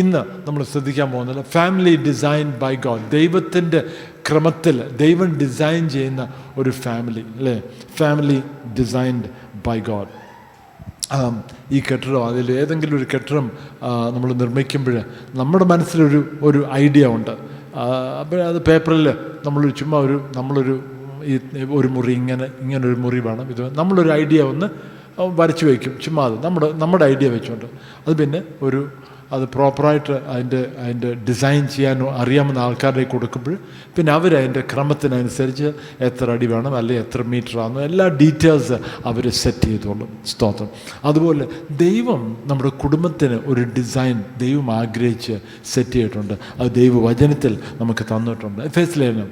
ഇന്ന് നമ്മൾ ശ്രദ്ധിക്കാൻ പോകുന്നത് ഫാമിലി ഡിസൈൻഡ് ബൈ ഗോഡ്. ദൈവത്തിൻ്റെ ക്രമത്തിൽ ദൈവം ഡിസൈൻ ചെയ്യുന്ന ഒരു ഫാമിലി, അല്ലേ? Family designed by God. ഈ കെട്ടിടം, അതിൽ ഏതെങ്കിലും ഒരു കെട്ടിടം നമ്മൾ നിർമ്മിക്കുമ്പോൾ നമ്മുടെ മനസ്സിലൊരു ഐഡിയ ഉണ്ട്. അപ്പോൾ അത് പേപ്പറിൽ നമ്മളൊരു ഒരു മുറി ഇങ്ങനൊരു മുറി വേണം, ഇത് നമ്മളൊരു ഐഡിയ ഒന്ന് വരച്ച് വയ്ക്കും, ചുമ്മാ അത് നമ്മുടെ ഐഡിയ വെച്ചുകൊണ്ട്. അത് പിന്നെ അത് പ്രോപ്പറായിട്ട് അതിൻ്റെ ഡിസൈൻ ചെയ്യാൻ അറിയാവുന്ന ആൾക്കാരുടെ കൊടുക്കുമ്പോൾ പിന്നെ അവരതിൻ്റെ ക്രമത്തിനനുസരിച്ച് എത്ര അടി വേണം, അല്ലെങ്കിൽ എത്ര മീറ്റർ ആണെന്ന് എല്ലാ ഡീറ്റെയിൽസ് അവർ സെറ്റ് ചെയ്തോളും. സ്തോത്രം. അതുപോലെ ദൈവം നമ്മുടെ കുടുംബത്തിന് ഒരു ഡിസൈൻ ദൈവം ആഗ്രഹിച്ച് സെറ്റ് ചെയ്തിട്ടുണ്ട്. അത് ദൈവവചനത്തിൽ നമുക്ക് തന്നിട്ടുണ്ട്. എഫേസ്യ ലേഖനം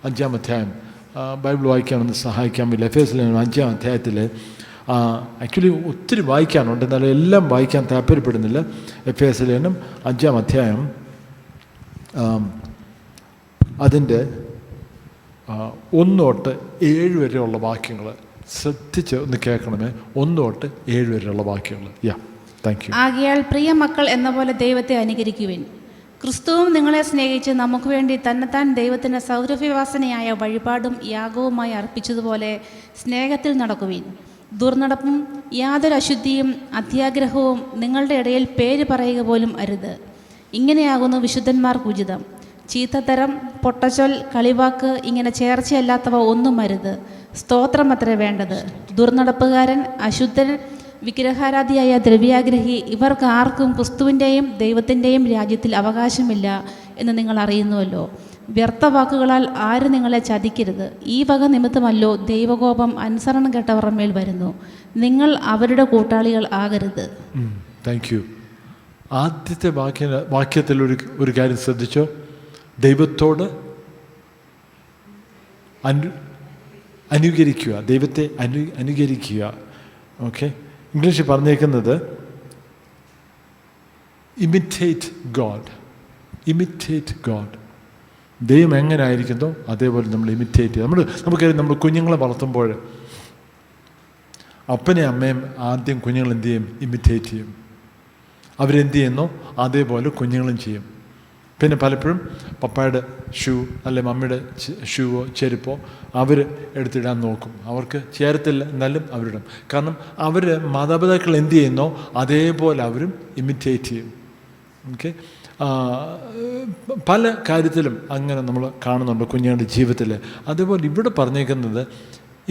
5-ാം അധ്യായം, ബൈബിൾ വായിക്കാനൊന്ന് സഹായിക്കാമില്ല. എഫേസ്യ ലേഖനം 5-ാം അധ്യായത്തിൽ ആക്ച്വലി ഒത്തിരി വായിക്കാനുണ്ട്, എന്നാലും എല്ലാം വായിക്കാൻ താല്പര്യപ്പെടുന്നില്ല. എഫേസ്യ ലേഖനം 5-ാം അധ്യായം അതിൻ്റെ 1 തൊട്ട് 7 വരെയുള്ള വാക്യങ്ങൾ ശ്രദ്ധിച്ച് ഒന്ന് കേൾക്കണമേ. 1 തൊട്ട് 7 വരെയുള്ള വാക്യങ്ങൾ. Thank you. ആകയാൽ പ്രിയ മക്കൾ എന്ന പോലെ ദൈവത്തെ അനുകരിക്കുവിൻ. ക്രിസ്തുവും നിങ്ങളെ സ്നേഹിച്ച് നമുക്ക് വേണ്ടി തന്നെത്താൻ ദൈവത്തിന് സൗരഭ്യവാസനയായ വഴിപാടും യാഗവുമായി അർപ്പിച്ചതുപോലെ സ്നേഹത്തിൽ നടക്കുവിൻ. ദുർനടപ്പും യാതൊരു അശുദ്ധിയും അത്യാഗ്രഹവും നിങ്ങളുടെ ഇടയിൽ പേര് പറയുക പോലും അരുത്. ഇങ്ങനെയാകുന്നു വിശുദ്ധന്മാർക്ക് ഉചിതം. ചീത്തത്തരം, പൊട്ടച്ചൊൽ, കളിവാക്ക്, ഇങ്ങനെ ചേർച്ചയല്ലാത്തവ ഒന്നും അരുത്. സ്തോത്രമത്രേ വേണ്ടത്. ദുർനടപ്പുകാരൻ, അശുദ്ധൻ, വിഗ്രഹാരാധിയായ ദ്രവ്യാഗ്രഹി, ഇവർക്ക് ആർക്കും ക്രിസ്തുവിൻ്റെയും ദൈവത്തിൻ്റെയും രാജ്യത്തിൽ അവകാശമില്ല എന്ന് നിങ്ങൾ അറിയുന്നുവല്ലോ. വ്യർത്ഥവാക്കുകളാൽ ആരും നിങ്ങളെ ചതിക്കരുത്. ഈ വക നിമിത്തമല്ലോ ദൈവകോപം അനുസരണം കെട്ടവരുടെ മേൽ വരുന്നു. നിങ്ങൾ അവരുടെ കൂട്ടാളികൾ ആകരുത്. Thank you. ആദ്യത്തെ വാക്യത്തിൽ ഒരു കാര്യം ശ്രദ്ധിച്ചോ. ദൈവത്തോട് അനുകരിക്കുക, ദൈവത്തെ അനുകരിക്കുക. ഓക്കെ, ഇംഗ്ലീഷിൽ പറഞ്ഞേക്കുന്നത് ഇമിറ്റേറ്റ് ഗോഡ്. Imitate God. ദൈവം എങ്ങനെ ആയിരിക്കുന്നോ അതേപോലെ നമ്മൾ ഇമിറ്റേറ്റ് ചെയ്യുക. നമുക്കറിയാം, നമ്മൾ കുഞ്ഞുങ്ങളെ വളർത്തുമ്പോൾ അപ്പനെയും അമ്മയും ആദ്യം കുഞ്ഞുങ്ങൾ എന്ത് ചെയ്യും? ഇമിറ്റേറ്റ് ചെയ്യും. അവരെന്ത് ചെയ്യുന്നോ അതേപോലെ കുഞ്ഞുങ്ങളും ചെയ്യും. പിന്നെ പലപ്പോഴും പപ്പായുടെ ഷൂ അല്ലെ മമ്മിയുടെ ഷൂവോ ചെരുപ്പോ അവർ എടുത്തിടാൻ നോക്കും. അവർക്ക് ചേരത്തില്ല, എന്നാലും അവരിടും. കാരണം അവർ മാതാപിതാക്കൾ എന്ത് ചെയ്യുന്നോ അതേപോലെ അവരും ഇമിറ്റേറ്റ് ചെയ്യും. ഓക്കെ, പല കാര്യത്തിലും അങ്ങനെ നമ്മൾ കാണുന്നുണ്ട് കുഞ്ഞുങ്ങളുടെ ജീവിതത്തിൽ. അതേപോലെ ഇവിടെ പറഞ്ഞേക്കുന്നത്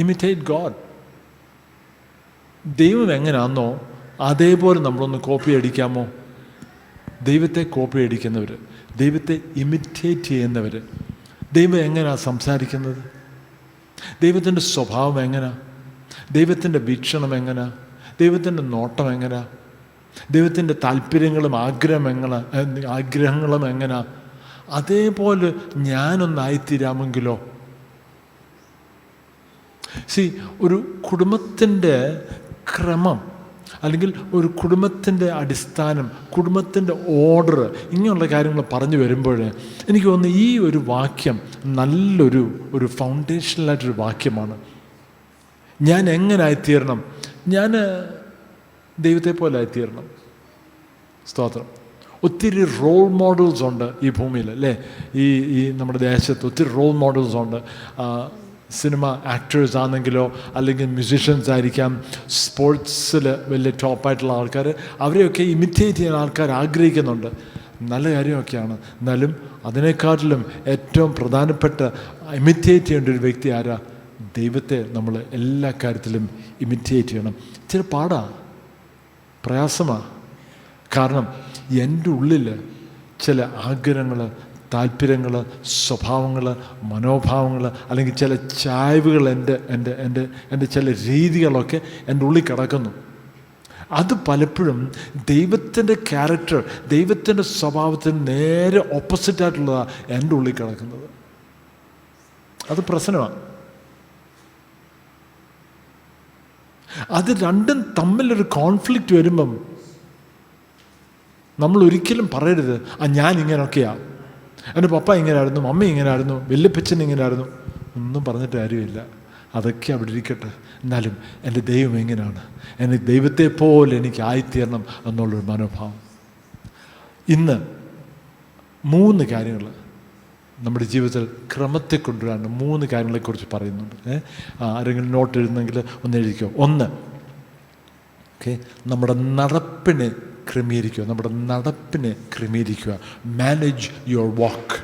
ഇമിറ്റേറ്റ് ഗോഡ്. ദൈവം എങ്ങനെയാണെന്നോ അതേപോലെ നമ്മളൊന്ന് കോപ്പി അടിക്കാമോ? ദൈവത്തെ കോപ്പി അടിക്കുന്നവർ, ദൈവത്തെ ഇമിറ്റേറ്റ് ചെയ്യുന്നവർ. ദൈവം എങ്ങനെയാണ് സംസാരിക്കുന്നത്? ദൈവത്തിൻ്റെ സ്വഭാവം എങ്ങനെയാണ്? ദൈവത്തിൻ്റെ വീക്ഷണം എങ്ങനെയാണ്? ദൈവത്തിൻ്റെ നോട്ടം എങ്ങനെയാണ്? ദൈവത്തിൻ്റെ താല്പര്യങ്ങളും ആഗ്രഹങ്ങളും എങ്ങനെയാണ്? അതേപോലെ ഞാനൊന്നായിത്തീരാമെങ്കിലോ? ഒരു കുടുംബത്തിൻ്റെ ക്രമം അല്ലെങ്കിൽ ഒരു കുടുംബത്തിൻ്റെ അടിസ്ഥാനം, കുടുംബത്തിൻ്റെ ഓർഡർ, ഇങ്ങനെയുള്ള കാര്യങ്ങൾ പറഞ്ഞു വരുമ്പോൾ എനിക്ക് തോന്നുന്നു ഈ ഒരു വാക്യം നല്ലൊരു ഫൗണ്ടേഷനലായിട്ടൊരു വാക്യമാണ്. ഞാൻ എങ്ങനെ ആയിത്തീരണം? ഞാൻ ദൈവത്തെ പോലെ ആയിത്തീരണം. സ്തോത്രം. ഒത്തിരി റോൾ മോഡൽസ് ഉണ്ട് ഈ ഭൂമിയിൽ, അല്ലേ? ഈ നമ്മുടെ ദേശത്ത് ഒത്തിരി റോൾ മോഡൽസ് ഉണ്ട്. സിനിമ ആക്ടേഴ്സ് ആണെങ്കിലോ അല്ലെങ്കിൽ മ്യൂസിഷ്യൻസ് ആയിരിക്കാം, സ്പോർട്സിൽ വലിയ ടോപ്പായിട്ടുള്ള ആൾക്കാർ, അവരെയൊക്കെ ഇമിറ്റേറ്റ് ചെയ്യാൻ ആൾക്കാർ ആഗ്രഹിക്കുന്നുണ്ട്. നല്ല കാര്യമൊക്കെയാണ്. എന്നാലും അതിനേക്കാട്ടിലും ഏറ്റവും പ്രധാനപ്പെട്ട ഇമിറ്റേറ്റ് ചെയ്യേണ്ട ഒരു വ്യക്തി ആരാ? ദൈവത്തെ നമ്മൾ എല്ലാ കാര്യത്തിലും ഇമിറ്റേറ്റ് ചെയ്യണം. ഇച്ചിരി പാടാണ്, പ്രയാസമാണ്. കാരണം എൻ്റെ ഉള്ളിൽ ചില ആഗ്രഹങ്ങൾ, താല്പര്യങ്ങൾ, സ്വഭാവങ്ങൾ, മനോഭാവങ്ങൾ, അല്ലെങ്കിൽ ചില ചായ്വുകൾ, എൻ്റെ ചില രീതികളൊക്കെ എൻ്റെ ഉള്ളിൽ കിടക്കുന്നു. അത് പലപ്പോഴും ദൈവത്തിൻ്റെ ക്യാരക്ടർ, ദൈവത്തിൻ്റെ സ്വഭാവത്തിന് നേരെ ഓപ്പോസിറ്റായിട്ടുള്ളതാണ് എൻ്റെ ഉള്ളിൽ കിടക്കുന്നത്. അത് പ്രശ്നമാണ്. അത് രണ്ടും തമ്മിലൊരു കോൺഫ്ലിക്റ്റ് വരുമ്പം നമ്മൾ ഒരിക്കലും പറയരുത് ഞാൻ ഇങ്ങനെയൊക്കെയാണ്, എൻ്റെ പപ്പ ഇങ്ങനെയായിരുന്നു, മമ്മി ഇങ്ങനെയായിരുന്നു, വല്യപ്പച്ചൻ ഇങ്ങനെയായിരുന്നു, ഒന്നും പറഞ്ഞിട്ട് കാര്യമില്ല. അതൊക്കെ അവിടെ ഇരിക്കട്ടെ. എന്നാലും എൻ്റെ ദൈവം എങ്ങനെയാണ്, എൻ്റെ ദൈവത്തെ പോലെ എനിക്ക് ആയിത്തീരണം എന്നുള്ളൊരു മനോഭാവം. ഇന്ന് 3 കാര്യങ്ങൾ നമ്മുടെ ജീവിതത്തിൽ ക്രമത്തെ കൊണ്ടുവരാൻ 3 കാര്യങ്ങളെക്കുറിച്ച് പറയുന്നുണ്ട്. ആരെങ്കിലും നോട്ട് എഴുതുന്നെങ്കിൽ ഒന്ന് എഴുതിക്കോ. 1, ഓക്കെ, നമ്മുടെ നടപ്പിനെ ക്രമീകരിക്കുക. മാനേജ് യുവർ വാക്ക്.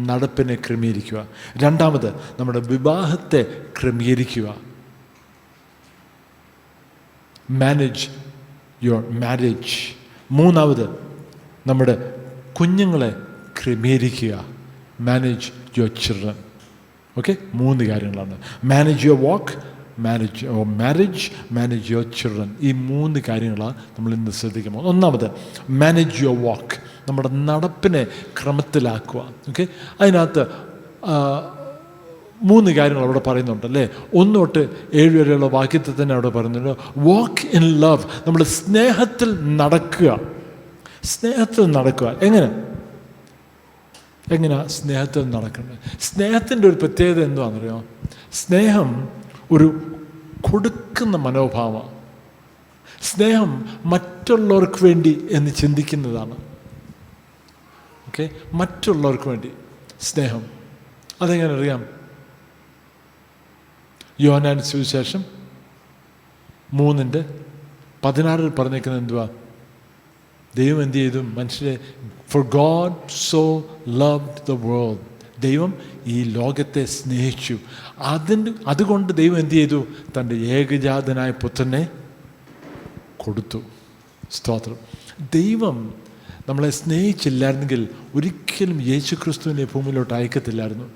നടപ്പിനെ ക്രമീകരിക്കുക. 2, നമ്മുടെ വിവാഹത്തെ ക്രമീകരിക്കുക. Manage your marriage. 3, നമ്മുടെ കുഞ്ഞുങ്ങളെ ക്രമീകരിക്കുക. Manage your children. ഓക്കെ, 3 കാര്യങ്ങളാണ്. Manage your walk, manage your marriage, manage your children. ഈ 3 കാര്യങ്ങളാണ് നമ്മൾ ഇന്ന് ശ്രദ്ധിക്കുമ്പോൾ. 1, മാനേജ് യുവർ വാക്ക്, നമ്മുടെ നടപ്പിനെ ക്രമത്തിലാക്കുക. ഓക്കെ, അതിനകത്ത് 3 കാര്യങ്ങൾ അവിടെ പറയുന്നുണ്ട് അല്ലേ. 1 തൊട്ട് 7 വരെയുള്ള വാക്യത്തിൽ തന്നെ അവിടെ പറയുന്നുണ്ട്, വാക്ക് ഇൻ ലവ്, നമ്മൾ സ്നേഹത്തിൽ നടക്കുക. എങ്ങനെയാ സ്നേഹത്തിൽ നടക്കുന്നത്? സ്നേഹത്തിൻ്റെ ഒരു പ്രത്യേകത എന്താണെന്നറിയോ? സ്നേഹം ഒരു കൊടുക്കുന്ന മനോഭാവമാണ്. സ്നേഹം മറ്റുള്ളവർക്ക് വേണ്ടി എന്ന് ചിന്തിക്കുന്നതാണ്. ഓക്കെ, മറ്റുള്ളവർക്ക് വേണ്ടി സ്നേഹം. അതെങ്ങനെ അറിയാം? യോഹന്നാൻ സുവിശേഷം 3:16 പറഞ്ഞേക്കുന്നത് എന്തുവാ? ദൈവം എന്ത് ചെയ്തു? മനുഷ്യരെ, for God so loved the world, ദൈവം ഈ ലോകത്തെ സ്നേഹിച്ചു. അതുകൊണ്ട് ദൈവം എന്ത് ചെയ്തു? തൻ്റെ ഏകജാതനായ പുത്രനെ കൊടുത്തു. സ്തോത്രം. ദൈവം നമ്മളെ സ്നേഹിച്ചില്ലായിരുന്നെങ്കിൽ ഒരിക്കലും യേശുക്രിസ്തുവിനെ ഭൂമിയിലോട്ട് അയക്കത്തില്ലായിരുന്നു.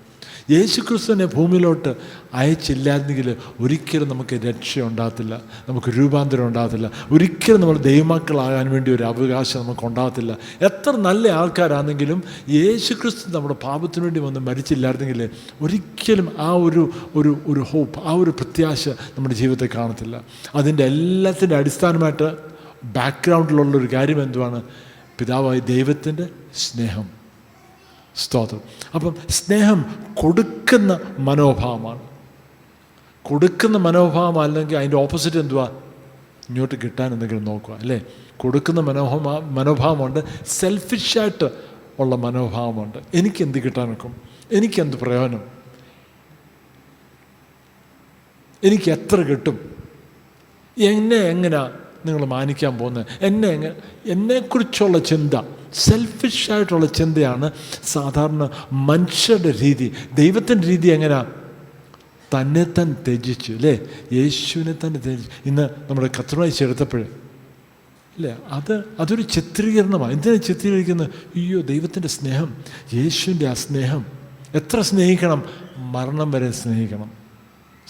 യേശുക്രിസ്തുവിനെ ഭൂമിയിലോട്ട് അയച്ചില്ലായിരുന്നെങ്കിൽ ഒരിക്കലും നമുക്ക് രക്ഷ ഉണ്ടാകത്തില്ല, നമുക്ക് രൂപാന്തരം ഉണ്ടാകത്തില്ല, ഒരിക്കലും നമ്മൾ ദൈവമക്കളാകാൻ വേണ്ടി ഒരു അവകാശം നമുക്ക് ഉണ്ടാകത്തില്ല. എത്ര നല്ല ആൾക്കാരാണെങ്കിലും യേശുക്രിസ്തു നമ്മുടെ പാപത്തിന് വേണ്ടി വന്ന് മരിച്ചില്ലായിരുന്നെങ്കിൽ ഒരിക്കലും ആ ഒരു ഹോപ്പ്, ആ ഒരു പ്രത്യാശ നമ്മുടെ ജീവിതത്തിൽ കാണത്തില്ല. അതിൻ്റെ എല്ലാത്തിൻ്റെ അടിസ്ഥാനമായിട്ട് ബാക്ക്ഗ്രൗണ്ടിലുള്ളൊരു കാര്യം എന്തുവാണ്? പിതാവായ ദൈവത്തിൻ്റെ സ്നേഹം. സ്തോത്രം. അപ്പം സ്നേഹം കൊടുക്കുന്ന മനോഭാവമാണ്. കൊടുക്കുന്ന മനോഭാവം അല്ലെങ്കിൽ അതിൻ്റെ ഓപ്പോസിറ്റ് എന്തുവാ? ഇങ്ങോട്ട് കിട്ടാൻ എന്തെങ്കിലും നോക്കുക അല്ലേ. കൊടുക്കുന്ന മനോഭാവമുണ്ട്, സെൽഫിഷായിട്ട് ഉള്ള മനോഭാവമുണ്ട്. എനിക്കെന്ത് കിട്ടാനൊക്കും, എനിക്കെന്ത് പ്രയോജനം, എനിക്ക് എത്ര കിട്ടും, എങ്ങനെയാ നിങ്ങൾ മാനിക്കാൻ പോകുന്നത്, എന്നെക്കുറിച്ചുള്ള ചിന്ത, സെൽഫിഷായിട്ടുള്ള ചിന്തയാണ് സാധാരണ മനുഷ്യരുടെ രീതി. ദൈവത്തിൻ്റെ രീതി എങ്ങനെയാ? തന്നെ ത്യജിച്ചു അല്ലേ, യേശുവിനെ തന്നെ ത്യജിച്ചു. ഇന്ന് നമ്മുടെ കർത്തൃവാഴ്ച എടുത്തപ്പോൾ അല്ലേ, അതൊരു ചിത്രീകരണമാണ്. എന്തിനാണ് ചിത്രീകരിക്കുന്നത്? അയ്യോ, ദൈവത്തിൻ്റെ സ്നേഹം, യേശുവിൻ്റെ ആ സ്നേഹം. എത്ര സ്നേഹിക്കണം? മരണം വരെ സ്നേഹിക്കണം.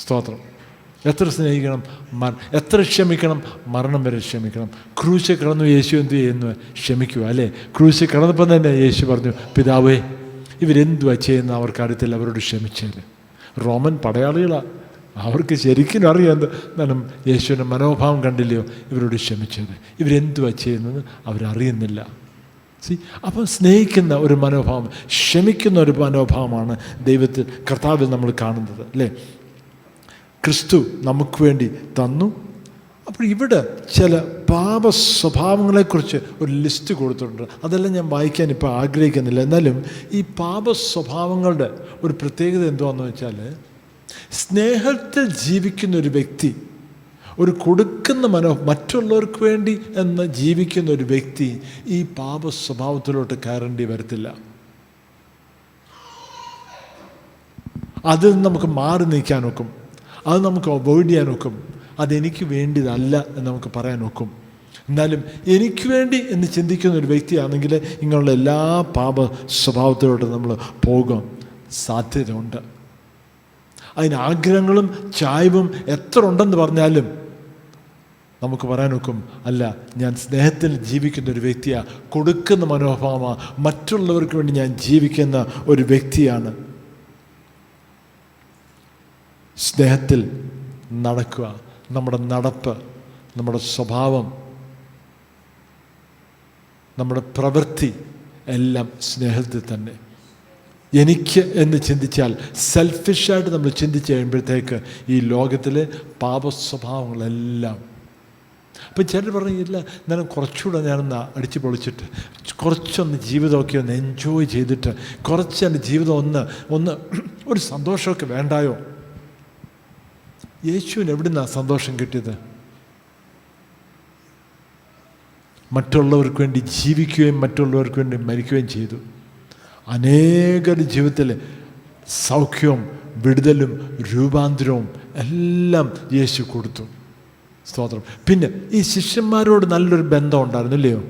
സ്തോത്രം. എത്ര സ്നേഹിക്കണം? എത്ര ക്ഷമിക്കണം? മരണം വരെ ക്ഷമിക്കണം. ക്രൂശിൽ കിടന്നു യേശു എന്തു ചെയ്യുന്നു? ക്ഷമിക്കുക അല്ലേ. ക്രൂശിൽ കിടന്നപ്പം തന്നെ യേശു പറഞ്ഞു, പിതാവേ, ഇവരെന്തുവാ ചെയ്യുന്ന അവർക്ക് അറിയത്തില്ല, അവരോട് ക്ഷമിച്ചേര്. റോമൻ പടയാളികളാണ്, അവർക്ക് ശരിക്കും അറിയാം എന്താണ് യേശുവിൻ്റെ മനോഭാവം കണ്ടില്ലയോ, ഇവരോട് ക്ഷമിച്ചേര്, ഇവരെന്തുവാ ചെയ്യുന്നത് അവരറിയുന്നില്ല. അപ്പം സ്നേഹിക്കുന്ന ഒരു മനോഭാവം, ക്ഷമിക്കുന്ന ഒരു മനോഭാവമാണ് ദൈവത്തിൽ, കർത്താവിൽ നമ്മൾ കാണുന്നത് അല്ലേ. ക്രിസ്തു നമുക്ക് വേണ്ടി തന്നു. അപ്പോൾ ഇവിടെ ചില പാപ സ്വഭാവങ്ങളെക്കുറിച്ച് ഒരു ലിസ്റ്റ് കൊടുത്തിട്ടുണ്ട്. അതെല്ലാം ഞാൻ വായിക്കാൻ ഇപ്പോൾ ആഗ്രഹിക്കുന്നില്ല. എന്നാലും ഈ പാപ സ്വഭാവങ്ങളുടെ ഒരു പ്രത്യേകത എന്തുവാണെന്ന് വെച്ചാൽ, സ്നേഹത്തിൽ ജീവിക്കുന്ന ഒരു വ്യക്തി, ഒരു കൊടുക്കുന്ന മറ്റുള്ളവർക്ക് വേണ്ടി എന്ന് ജീവിക്കുന്ന ഒരു വ്യക്തി ഈ പാപ സ്വഭാവത്തിലോട്ട് കയറേണ്ടി വരത്തില്ല. അതിൽ നമുക്ക് മാറി നിൽക്കാൻ ഒക്കും, അത് നമുക്ക് അവോയ്ഡ് ചെയ്യാൻ ഒക്കും. അതെനിക്ക് വേണ്ടിയതല്ല എന്ന് നമുക്ക് പറയാൻ ഒക്കും. എന്നാലും എനിക്ക് വേണ്ടി എന്ന് ചിന്തിക്കുന്ന ഒരു വ്യക്തിയാണെങ്കിൽ ഇങ്ങനെയുള്ള എല്ലാ പാപ സ്വഭാവത്തിലോട്ട് നമ്മൾ പോകാൻ സാധ്യതയുണ്ട്. അതിന് ആഗ്രഹങ്ങളും ചായ്വും എത്ര ഉണ്ടെന്ന് പറഞ്ഞാലും നമുക്ക് പറയാനൊക്കും, അല്ല, ഞാൻ സ്നേഹത്തിൽ ജീവിക്കുന്ന ഒരു വ്യക്തിയാണ്, കൊടുക്കുന്ന മനോഭാവമാണ്, മറ്റുള്ളവർക്ക് വേണ്ടി ഞാൻ ജീവിക്കുന്ന ഒരു വ്യക്തിയാണ്. സ്നേഹത്തിൽ നടക്കുക. നമ്മുടെ നടപ്പ്, നമ്മുടെ സ്വഭാവം, നമ്മുടെ പ്രവൃത്തി എല്ലാം സ്നേഹത്തിൽ തന്നെ. എനിക്ക് എന്ന് ചിന്തിച്ചാൽ, സെൽഫിഷായിട്ട് നമ്മൾ ചിന്തിച്ച് കഴിയുമ്പോഴത്തേക്ക് ഈ ലോകത്തിലെ പാപസ്വഭാവങ്ങളെല്ലാം അപ്പം ചിലർ പറഞ്ഞില്ല, എന്നാലും കുറച്ചുകൂടെ ഞാനൊന്ന് അടിച്ച് പൊളിച്ചിട്ട് കുറച്ചൊന്ന് ജീവിതമൊക്കെ ഒന്ന് എൻജോയ് ചെയ്തിട്ട് കുറച്ച് എൻ്റെ ജീവിതം ഒന്ന് ഒരു സന്തോഷമൊക്കെ വേണ്ടായോ? യേശുവിന് എവിടുന്നാണ് സന്തോഷം കിട്ടിയത്? മറ്റുള്ളവർക്ക് വേണ്ടി ജീവിക്കുകയും മറ്റുള്ളവർക്ക് വേണ്ടി മരിക്കുകയും ചെയ്തു. അനേകരുടെ ജീവിതത്തിൽ സൗഖ്യവും വിടുതലും രൂപാന്തരവും എല്ലാം യേശു കൊടുത്തു. സ്തോത്രം. പിന്നെ ഈ ശിഷ്യന്മാരോട് നല്ലൊരു ബന്ധം ഉണ്ടായിരുന്നു, ഇല്ലയോ?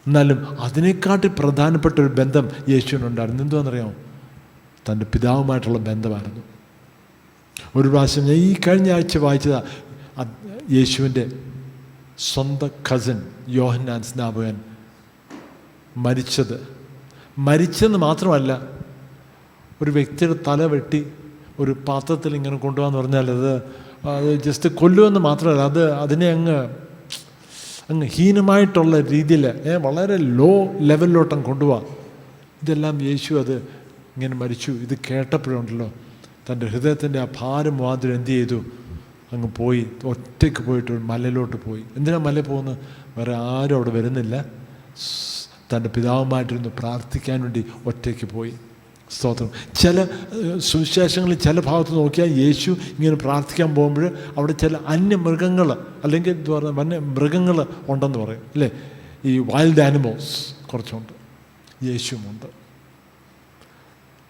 എന്നാലും അതിനെക്കാട്ടി പ്രധാനപ്പെട്ട ഒരു ബന്ധം യേശുവിനുണ്ടായിരുന്നു. എന്തുവാണെന്നറിയാമോ? തൻ്റെ പിതാവുമായിട്ടുള്ള ബന്ധമായിരുന്നു. ഒരു പ്രാവശ്യം ഞാൻ ഈ കഴിഞ്ഞ ആഴ്ച വായിച്ചതാ, യേശുവിൻ്റെ സ്വന്തം കസിൻ യോഹന്നാൻ സ്നാപകൻ മരിച്ചെന്ന് മാത്രമല്ല, ഒരു വ്യക്തിയുടെ തല വെട്ടി ഒരു പാത്രത്തിൽ ഇങ്ങനെ കൊണ്ടുപോകാന്ന് പറഞ്ഞാൽ അത് ജസ്റ്റ് കൊല്ലുമെന്ന് മാത്രമല്ല, അതിനെ അങ്ങ് ഹീനമായിട്ടുള്ള രീതിയിൽ വളരെ ലോ ലെവലിലോട്ടങ്ങ് കൊണ്ടുപോകാം. ഇതെല്ലാം യേശു അത് ഇങ്ങനെ മരിച്ചു ഇത് കേട്ടപ്പോഴുണ്ടല്ലോ, തൻ്റെ ഹൃദയത്തിൻ്റെ ആ ഭാരം മാതിരി എന്ത് ചെയ്തു? അങ്ങ് പോയി, ഒറ്റയ്ക്ക് പോയിട്ട് ഒരു മലയിലോട്ട് പോയി. എന്തിനാ മല പോകുന്നത്? വേറെ ആരും അവിടെ വരുന്നില്ല. തൻ്റെ പിതാവുമായിട്ടിരുന്ന് പ്രാർത്ഥിക്കാൻ വേണ്ടി ഒറ്റയ്ക്ക് പോയി. സ്തോത്രം. ചില സുവിശേഷങ്ങളിൽ ചില ഭാഗത്ത് നോക്കിയാൽ യേശു ഇങ്ങനെ പ്രാർത്ഥിക്കാൻ പോകുമ്പോൾ അവിടെ ചില അന്യമൃഗങ്ങൾ അല്ലെങ്കിൽ എന്താ പറയുക വന്യമൃഗങ്ങൾ ഉണ്ടെന്ന് പറയും, അല്ലേ? ഈ വൈൽഡ് ആനിമൽസ് കുറച്ചുണ്ട്, യേശുവുമുണ്ട്.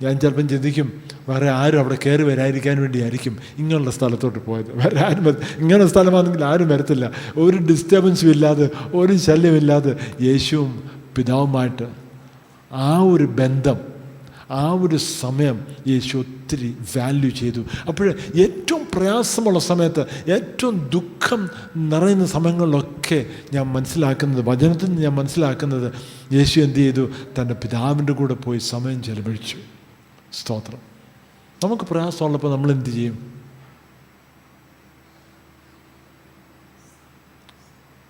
ഞാൻ ചിലപ്പം ചിന്തിക്കും, വേറെ ആരും അവിടെ കയറി വരാതിരിക്കാൻ വേണ്ടിയായിരിക്കും ഇങ്ങനെയുള്ള സ്ഥലത്തോട്ട് പോയത്. വേറെ ആരും ഇങ്ങനെ സ്ഥലമാണെങ്കിൽ ആരും വരത്തില്ല. ഒരു ഡിസ്റ്റർബൻസും ഇല്ലാതെ ഒരു ശല്യമില്ലാതെ യേശുവും പിതാവുമായിട്ട് ആ ഒരു ബന്ധം, ആ ഒരു സമയം യേശു ഒത്തിരി വാല്യൂ ചെയ്തു. അപ്പോൾ ഏറ്റവും പ്രയാസമുള്ള സമയത്ത്, ഏറ്റവും ദുഃഖം നിറയുന്ന സമയങ്ങളിലൊക്കെ ഞാൻ മനസ്സിലാക്കുന്നത്, വചനത്തിൽ നിന്ന് ഞാൻ മനസ്സിലാക്കുന്നത്, യേശു എന്ത് ചെയ്തു? തൻ്റെ പിതാവിൻ്റെ കൂടെ പോയി സമയം ചെലവഴിച്ചു. സ്തോത്രം. നമുക്ക് പ്രയാസമുള്ളപ്പോൾ നമ്മൾ എന്ത് ചെയ്യും?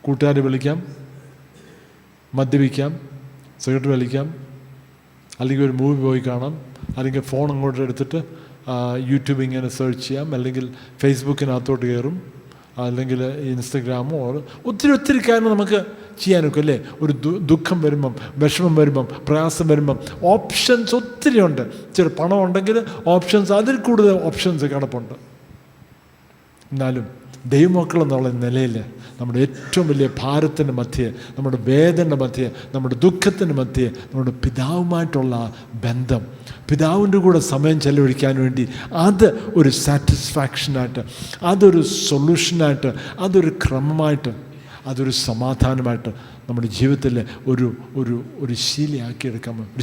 കൂട്ടുകാരെ വിളിക്കാം, മദ്യപിക്കാം, സിഗരറ്റ് വലിക്കാം, അല്ലെങ്കിൽ ഒരു മൂവി പോയി കാണാം, അല്ലെങ്കിൽ ഫോൺ അങ്ങോട്ട് എടുത്തിട്ട് യൂട്യൂബ് ഇങ്ങനെ സെർച്ച് ചെയ്യാം, അല്ലെങ്കിൽ ഫേസ്ബുക്കിനകത്തോട്ട് കയറും, അല്ലെങ്കിൽ ഇൻസ്റ്റഗ്രാമോ, ഒത്തിരി കാര്യം നമുക്ക് ചെയ്യാനൊക്കെ, അല്ലേ? ഒരു ദുഃഖം വരുമ്പം, വിഷമം വരുമ്പം, പ്രയാസം വരുമ്പം ഓപ്ഷൻസ് ഒത്തിരി ഉണ്ട്. ചില പണം ഉണ്ടെങ്കിൽ ഓപ്ഷൻസ്, അതിൽ കൂടുതൽ ഓപ്ഷൻസ് കിടപ്പുണ്ട്. എന്നാലും ദൈവമക്കൾ എന്നുള്ള നിലയിൽ നമ്മുടെ ഏറ്റവും വലിയ ഭാരത്തിൻ്റെ മധ്യേ, നമ്മുടെ വേദനയുടെ മധ്യേ, നമ്മുടെ ദുഃഖത്തിൻ്റെ മധ്യേ നമ്മുടെ പിതാവുമായിട്ടുള്ള ബന്ധം, പിതാവിൻ്റെ കൂടെ സമയം ചെലവഴിക്കാൻ വേണ്ടി അത് ഒരു സാറ്റിസ്ഫാക്ഷനായിട്ട്, അതൊരു സൊല്യൂഷനായിട്ട്, അതൊരു ക്രമമായിട്ട്, അതൊരു സമാധാനമായിട്ട് നമ്മുടെ ജീവിതത്തിൽ ഒരു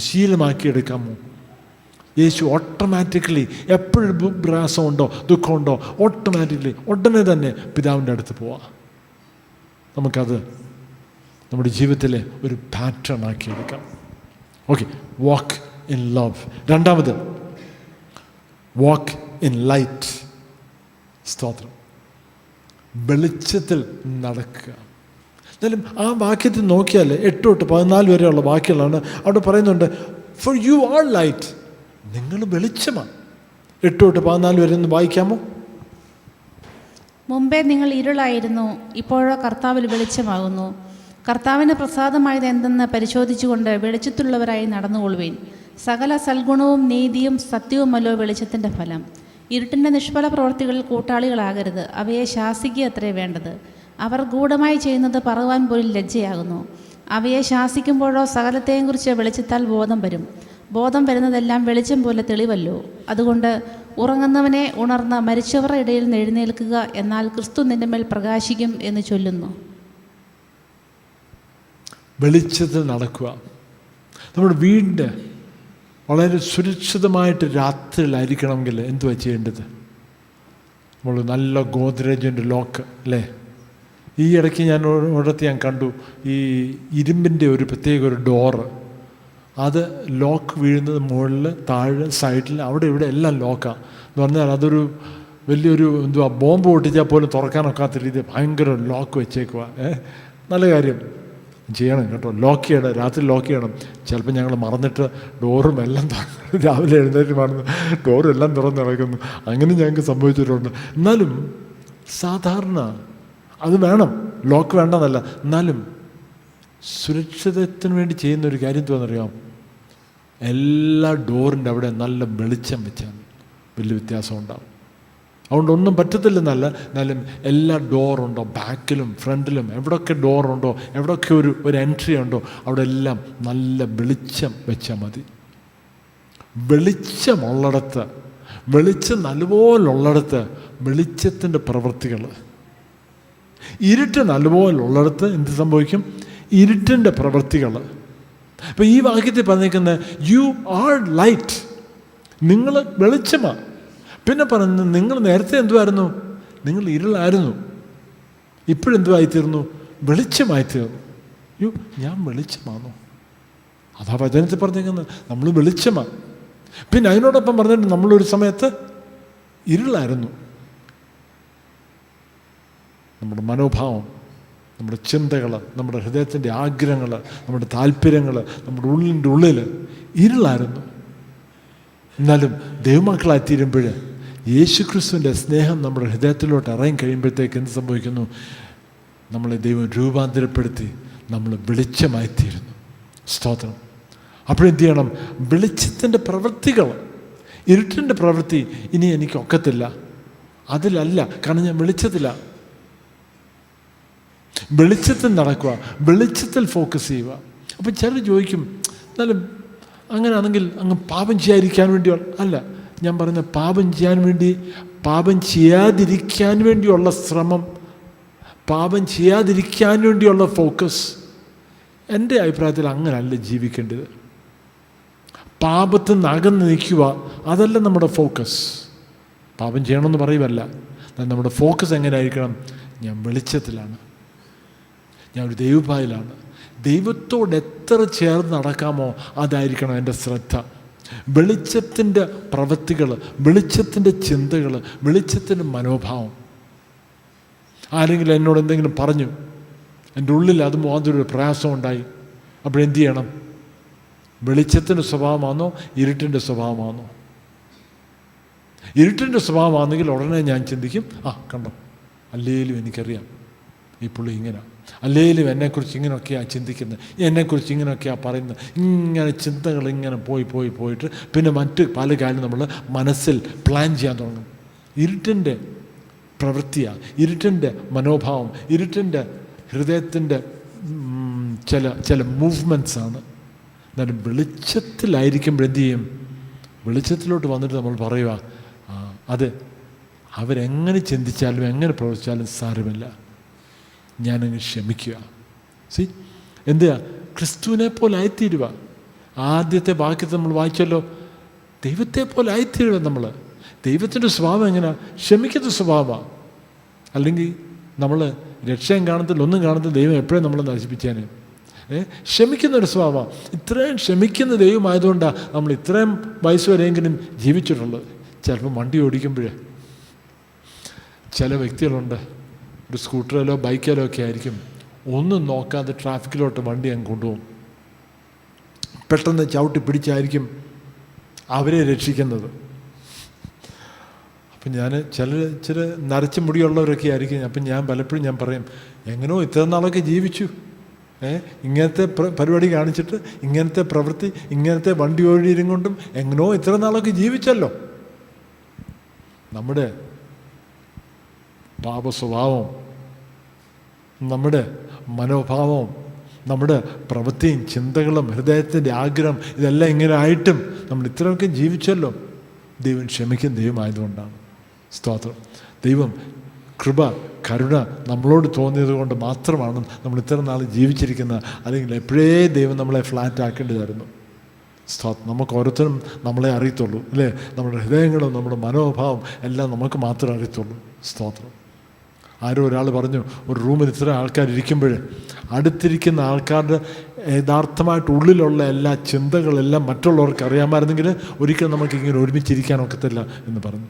ശീലമാക്കിയെടുക്കാമോ? യേശു ഓട്ടോമാറ്റിക്കലി എപ്പോഴും പ്രയാസമുണ്ടോ ദുഃഖമുണ്ടോ ഓട്ടോമാറ്റിക്കലി ഉടനെ തന്നെ പിതാവിൻ്റെ അടുത്ത് പോവാം. നമുക്കത് നമ്മുടെ ജീവിതത്തിലെ ഒരു പാറ്റേൺ ആക്കിയെടുക്കാം. Okay, walk in love. രണ്ടാമത്, വാക്ക് ഇൻ ലൈറ്റ്. സ്തോത്രം. വെളിച്ചത്തിൽ നടക്കുക. എന്നാലും ആ വാക്യത്തിൽ നോക്കിയാൽ 8 തൊട്ട് 14 വരെയുള്ള വാക്യങ്ങളാണ് അവിടെ പറയുന്നുണ്ട്. For you are light. നിങ്ങൾ വെളിച്ചമാണ്. 8 തൊട്ട് 14 വരെ ഒന്ന് വായിക്കാമോ? മുമ്പേ നിങ്ങൾ ഇരുളായിരുന്നു, ഇപ്പോഴോ കർത്താവിൽ വെളിച്ചമാകുന്നു. കർത്താവിന് പ്രസാദമായത് എന്തെന്ന് പരിശോധിച്ചുകൊണ്ട് വെളിച്ചത്തുള്ളവരായി നടന്നുകൊള്ളുവിൻ. സകല സൽഗുണവും നീതിയും സത്യവുമല്ലോ വെളിച്ചത്തിൻ്റെ ഫലം. ഇരുട്ടിൻ്റെ നിഷ്ഫല പ്രവൃത്തികളിൽ കൂട്ടാളികളാകരുത്, അവയെ ശാസിക്കുക അത്രേ വേണ്ടത്. അവർ ഗൂഢമായി ചെയ്യുന്നത് പറവാൻ പോലും ലജ്ജയാകുന്നു. അവയെ ശാസിക്കുമ്പോഴോ സകലത്തെയും കുറിച്ച് വെളിച്ചത്താൽ ബോധം വരും. ബോധം വരുന്നതെല്ലാം വെളിച്ചം പോലെ തെളിവല്ലോ. അതുകൊണ്ട് ഉറങ്ങുന്നവനെ ഉണർന്ന് മരിച്ചവരുടെ ഇടയിൽ നിന്ന് എഴുന്നേൽക്കുക, എന്നാൽ ക്രിസ്തു നിന്റെ മേൽ പ്രകാശിക്കും എന്ന് ചൊല്ലുന്നു. വെളിച്ചത്തിൽ നടക്കുക. നമ്മുടെ വീടിൻ്റെ വളരെ സുരക്ഷിതമായിട്ട് രാത്രിയിലായിരിക്കണമെങ്കിൽ എന്തുവാ ചെയ്യേണ്ടത്? നമ്മൾ നല്ല ഗോദ്രേജിൻ്റെ ലോക്ക്, അല്ലേ? ഈ ഇടയ്ക്ക് ഞാൻ കണ്ടു, ഈ ഇരുമ്പിൻ്റെ ഒരു പ്രത്യേക ഒരു ഡോറ്, അത് ലോക്ക് വീഴുന്നത് മുകളിൽ താഴെ സൈഡിൽ അവിടെ ഇവിടെ എല്ലാം ലോക്കാണ് എന്ന് പറഞ്ഞാൽ അതൊരു വലിയൊരു ബോംബ് പൊട്ടിച്ചാൽ പോലും തുറക്കാനൊക്കാത്ത രീതി ഭയങ്കര ലോക്ക് വെച്ചേക്കുക. നല്ല കാര്യം ചെയ്യണം കേട്ടോ, ലോക്ക് ചെയ്യണം, രാത്രി ലോക്ക് ചെയ്യണം. ചിലപ്പോൾ ഞങ്ങൾ മറന്നിട്ട് ഡോറും എല്ലാം രാവിലെ എഴുന്നേറ്റ് മറന്ന് ഡോറും എല്ലാം തുറന്ന് നടക്കുന്നു. അങ്ങനെ ഞങ്ങൾക്ക് സംഭവിച്ചിട്ടുണ്ട്. എന്നാലും സാധാരണ അത് വേണം, ലോക്ക് വേണ്ടെന്നല്ല, എന്നാലും സുരക്ഷിതത്വത്തിന് വേണ്ടി ചെയ്യുന്ന ഒരു കാര്യം തോന്നറിയാം, എല്ലാ ഡോറിൻ്റെ അവിടെ നല്ല വെളിച്ചം വെച്ചാൽ വലിയ വ്യത്യാസം ഉണ്ടാവും. അതുകൊണ്ട് ഒന്നും പറ്റത്തില്ലെന്നല്ല, എന്നാലും എല്ലാ ഡോറുണ്ടോ, ബാക്കിലും ഫ്രണ്ടിലും എവിടെയൊക്കെ ഡോറുണ്ടോ, എവിടെയൊക്കെ ഒരു എൻട്രി ഉണ്ടോ, അവിടെ എല്ലാം നല്ല വെളിച്ചം വെച്ചാൽ മതി. വെളിച്ചമുള്ളിടത്ത്, വെളിച്ചം നല്ലപോലുള്ളിടത്ത് വെളിച്ചത്തിൻ്റെ പ്രവൃത്തികൾ, ഇരുട്ട് നല്ലപോലുള്ളിടത്ത് എന്ത് സംഭവിക്കും? ഇരുട്ടിൻ്റെ പ്രവൃത്തികൾ. അപ്പം ഈ വാക്യത്തിൽ പറഞ്ഞിരിക്കുന്നത് യു ആർ ലൈറ്റ്, നിങ്ങൾ വെളിച്ചമാണ്. പിന്നെ പറയുന്നത് നിങ്ങൾ നേരത്തെ എന്തുമായിരുന്നു? നിങ്ങൾ ഇരുളായിരുന്നു, ഇപ്പോഴെന്തുമായിത്തീർന്നു? വെളിച്ചമായിത്തീർന്നു. യോ, ഞാൻ വെളിച്ചമാണോ? അതാ വചനത്തിൽ പറഞ്ഞിരിക്കുന്നത്, നമ്മൾ വെളിച്ചമാണ്. പിന്നെ അതിനോടൊപ്പം പറഞ്ഞിട്ട് നമ്മളൊരു സമയത്ത് ഇരുളായിരുന്നു. നമ്മുടെ മനോഭാവം, നമ്മുടെ ചിന്തകൾ, നമ്മുടെ ഹൃദയത്തിൻ്റെ ആഗ്രഹങ്ങൾ, നമ്മുടെ താല്പര്യങ്ങൾ, നമ്മുടെ ഉള്ളിൻ്റെ ഉള്ളിൽ ഇരുളായിരുന്നു. എന്നാലും ദൈവമക്കളായിത്തീരുമ്പോൾ യേശുക്രിസ്തുവിൻ്റെ സ്നേഹം നമ്മുടെ ഹൃദയത്തിലോട്ട് ഇറങ്ങി കഴിയുമ്പോഴത്തേക്ക് എന്ത് സംഭവിക്കുന്നു? നമ്മളെ ദൈവം രൂപാന്തരപ്പെടുത്തി നമ്മൾ വെളിച്ചമായിത്തീരുന്നു. സ്തോത്രം. അപ്പോഴെന്ത് ചെയ്യണം? വെളിച്ചത്തിൻ്റെ പ്രവൃത്തികൾ. ഇരുട്ടിൻ്റെ പ്രവൃത്തി ഇനി എനിക്ക് ഒക്കത്തില്ല, അതിലല്ല, കാരണം ഞാൻ വെളിച്ചത്തിലാണ്. വെളിച്ചത്തിൽ നടക്കുക, വെളിച്ചത്തിൽ ഫോക്കസ് ചെയ്യുക. അപ്പം ചിലർ ചോദിക്കും, എന്നാലും അങ്ങനെയാണെങ്കിൽ അങ്ങ് പാപം ചെയ്യാതിരിക്കാൻ വേണ്ടി അല്ല ഞാൻ പറയുന്നത്, പാപം ചെയ്യാതിരിക്കാൻ വേണ്ടിയുള്ള ശ്രമം, പാപം ചെയ്യാതിരിക്കാൻ വേണ്ടിയുള്ള ഫോക്കസ്, എൻ്റെ അഭിപ്രായത്തിൽ അങ്ങനല്ല ജീവിക്കേണ്ടത്. പാപത്തിൽ നിന്ന് അകന്ന് നിൽക്കുക, അതല്ല നമ്മുടെ ഫോക്കസ്. പാപം ചെയ്യണമെന്ന് പറയുമല്ല, നമ്മുടെ ഫോക്കസ് എങ്ങനെയായിരിക്കണം? ഞാൻ വെളിച്ചത്തിലാണ്, ഞാൻ ഒരു ദൈവഭായിലാണ്, ദൈവത്തോട് എത്ര ചേർന്ന് നടക്കാമോ അതായിരിക്കണം എൻ്റെ ശ്രദ്ധ. വെളിച്ചത്തിൻ്റെ പ്രവൃത്തികൾ, വെളിച്ചത്തിൻ്റെ ചിന്തകൾ, വെളിച്ചത്തിൻ്റെ മനോഭാവം. ആരെങ്കിലും എന്നോട് എന്തെങ്കിലും പറഞ്ഞു, എൻ്റെ ഉള്ളിൽ അത് മാതിരി പ്രയാസം ഉണ്ടായി, അപ്പോഴെന്ത് ചെയ്യണം? വെളിച്ചത്തിൻ്റെ സ്വഭാവമാണോ ഇരുട്ടിൻ്റെ സ്വഭാവമാണോ? ഇരുട്ടിൻ്റെ സ്വഭാവമാണെങ്കിൽ ഉടനെ ഞാൻ ചിന്തിക്കും, കണ്ടോ, അല്ലേലും എനിക്കറിയാം ഈ പുള്ളി ഇങ്ങനെ, അല്ലേലും എന്നെക്കുറിച്ച് ഇങ്ങനെയൊക്കെയാണ് ചിന്തിക്കുന്നത്, എന്നെക്കുറിച്ച് ഇങ്ങനെയൊക്കെയാണ് പറയുന്നത്. ഇങ്ങനെ ചിന്തകൾ ഇങ്ങനെ പോയിട്ട് പിന്നെ മറ്റ് പല കാര്യം നമ്മൾ മനസ്സിൽ പ്ലാൻ ചെയ്യാൻ തുടങ്ങും. ഇരുട്ടിൻ്റെ പ്രവൃത്തിയാണ്, ഇരുട്ടിൻ്റെ മനോഭാവം, ഇരുട്ടിൻ്റെ ഹൃദയത്തിൻ്റെ ചില മൂവ്മെൻറ്റ്സാണ്. എന്നാലും വെളിച്ചത്തിലായിരിക്കുമ്പോൾ എന്ത് ചെയ്യും? വെളിച്ചത്തിലോട്ട് വന്നിട്ട് നമ്മൾ പറയുക, അത് അവരെങ്ങനെ ചിന്തിച്ചാലും എങ്ങനെ പ്രവർത്തിച്ചാലും സാരമില്ല, ഞാനങ്ങ് ക്ഷമിക്കുക. എന്തുവാ? ക്രിസ്തുവിനെ പോലെ ആയിത്തീരുക. ആദ്യത്തെ വാക്യത്തിൽ നമ്മൾ വായിച്ചല്ലോ, ദൈവത്തെ പോലെ ആയിത്തീരുക. നമ്മൾ ദൈവത്തിൻ്റെ സ്വഭാവം എങ്ങനെയാണ്? ക്ഷമിക്കുന്ന സ്വഭാവമാണ്. അല്ലെങ്കിൽ നമ്മൾ രക്ഷയും കാണത്തില്ല, ഒന്നും കാണത്തില്ല, ദൈവം എപ്പോഴും നമ്മളെ നശിപ്പിച്ചേനെ. ക്ഷമിക്കുന്നൊരു സ്വഭാവമാണ്. ഇത്രയും ക്ഷമിക്കുന്ന ദൈവമായതുകൊണ്ടാണ് നമ്മൾ ഇത്രയും വയസ്സ് വരെയെങ്കിലും ജീവിച്ചിട്ടുള്ളത്. ചിലപ്പോൾ വണ്ടി ഓടിക്കുമ്പോഴേ ചില വ്യക്തികളുണ്ട്, ഒരു സ്കൂട്ടറിലോ ബൈക്കിലോ ഒക്കെ ആയിരിക്കും, ഒന്നും നോക്കാതെ ട്രാഫിക്കിലോട്ട് വണ്ടി അങ്ങ് കൊണ്ടുപോകും. പെട്ടെന്ന് ചവിട്ടി പിടിച്ചായിരിക്കും അവരെ രക്ഷിക്കുന്നത്. അപ്പം ഞാൻ ചില നരച്ച മുടിയുള്ളവരൊക്കെ ആയിരിക്കും. അപ്പം ഞാൻ പലപ്പോഴും ഞാൻ പറയും, എങ്ങനെയോ ഇത്ര നാളൊക്കെ ജീവിച്ചു, ഇങ്ങനത്തെ പരിപാടി കാണിച്ചിട്ട്, ഇങ്ങനത്തെ പ്രവൃത്തി, ഇങ്ങനത്തെ വണ്ടി ഓടിയും കൊണ്ടും എങ്ങനെയോ ഇത്ര നാളൊക്കെ ജീവിച്ചല്ലോ. നമ്മുടെ പാപസ്വഭാവം, നമ്മുടെ മനോഭാവം, നമ്മുടെ പ്രവൃത്തിയും ചിന്തകളും ഹൃദയത്തിൻ്റെ ആഗ്രഹം, ഇതെല്ലാം ഇങ്ങനെ ആയിട്ടും നമ്മൾ ഇത്രയൊക്കെ ജീവിച്ചല്ലോ. ദൈവം ക്ഷമിക്കുന്ന ദൈവമായതുകൊണ്ടാണ്. സ്തോത്രം. ദൈവം കൃപ, കരുണ നമ്മളോട് തോന്നിയത് കൊണ്ട് മാത്രമാണ് നമ്മൾ ഇത്ര നാൾ ജീവിച്ചിരിക്കുന്നത്. അല്ലെങ്കിൽ എപ്പോഴേ ദൈവം നമ്മളെ ഫ്ലാറ്റ് ആക്കേണ്ടതായിരുന്നു. സ്തോത്രം. നമുക്ക് ഓരോരുത്തരും നമ്മളെ അറിയത്തുള്ളൂ, അല്ലേ? നമ്മുടെ ഹൃദയങ്ങളും നമ്മുടെ മനോഭാവം എല്ലാം നമുക്ക് മാത്രമേ അറിയത്തുള്ളൂ. സ്തോത്രം. ആരോ ഒരാൾ പറഞ്ഞു, ഒരു റൂമിൽ ഇത്ര ആൾക്കാരിയ്ക്കുമ്പോൾ അടുത്തിരിക്കുന്ന ആൾക്കാരുടെ യഥാർത്ഥമായിട്ട് ഉള്ളിലുള്ള എല്ലാ ചിന്തകളെല്ലാം മറ്റുള്ളവർക്ക് അറിയാമായിരുന്നെങ്കിൽ ഒരിക്കലും നമുക്ക് ഇങ്ങനെ ഒരുമിച്ചിരിക്കാൻ ഒക്കത്തില്ല എന്ന് പറഞ്ഞു.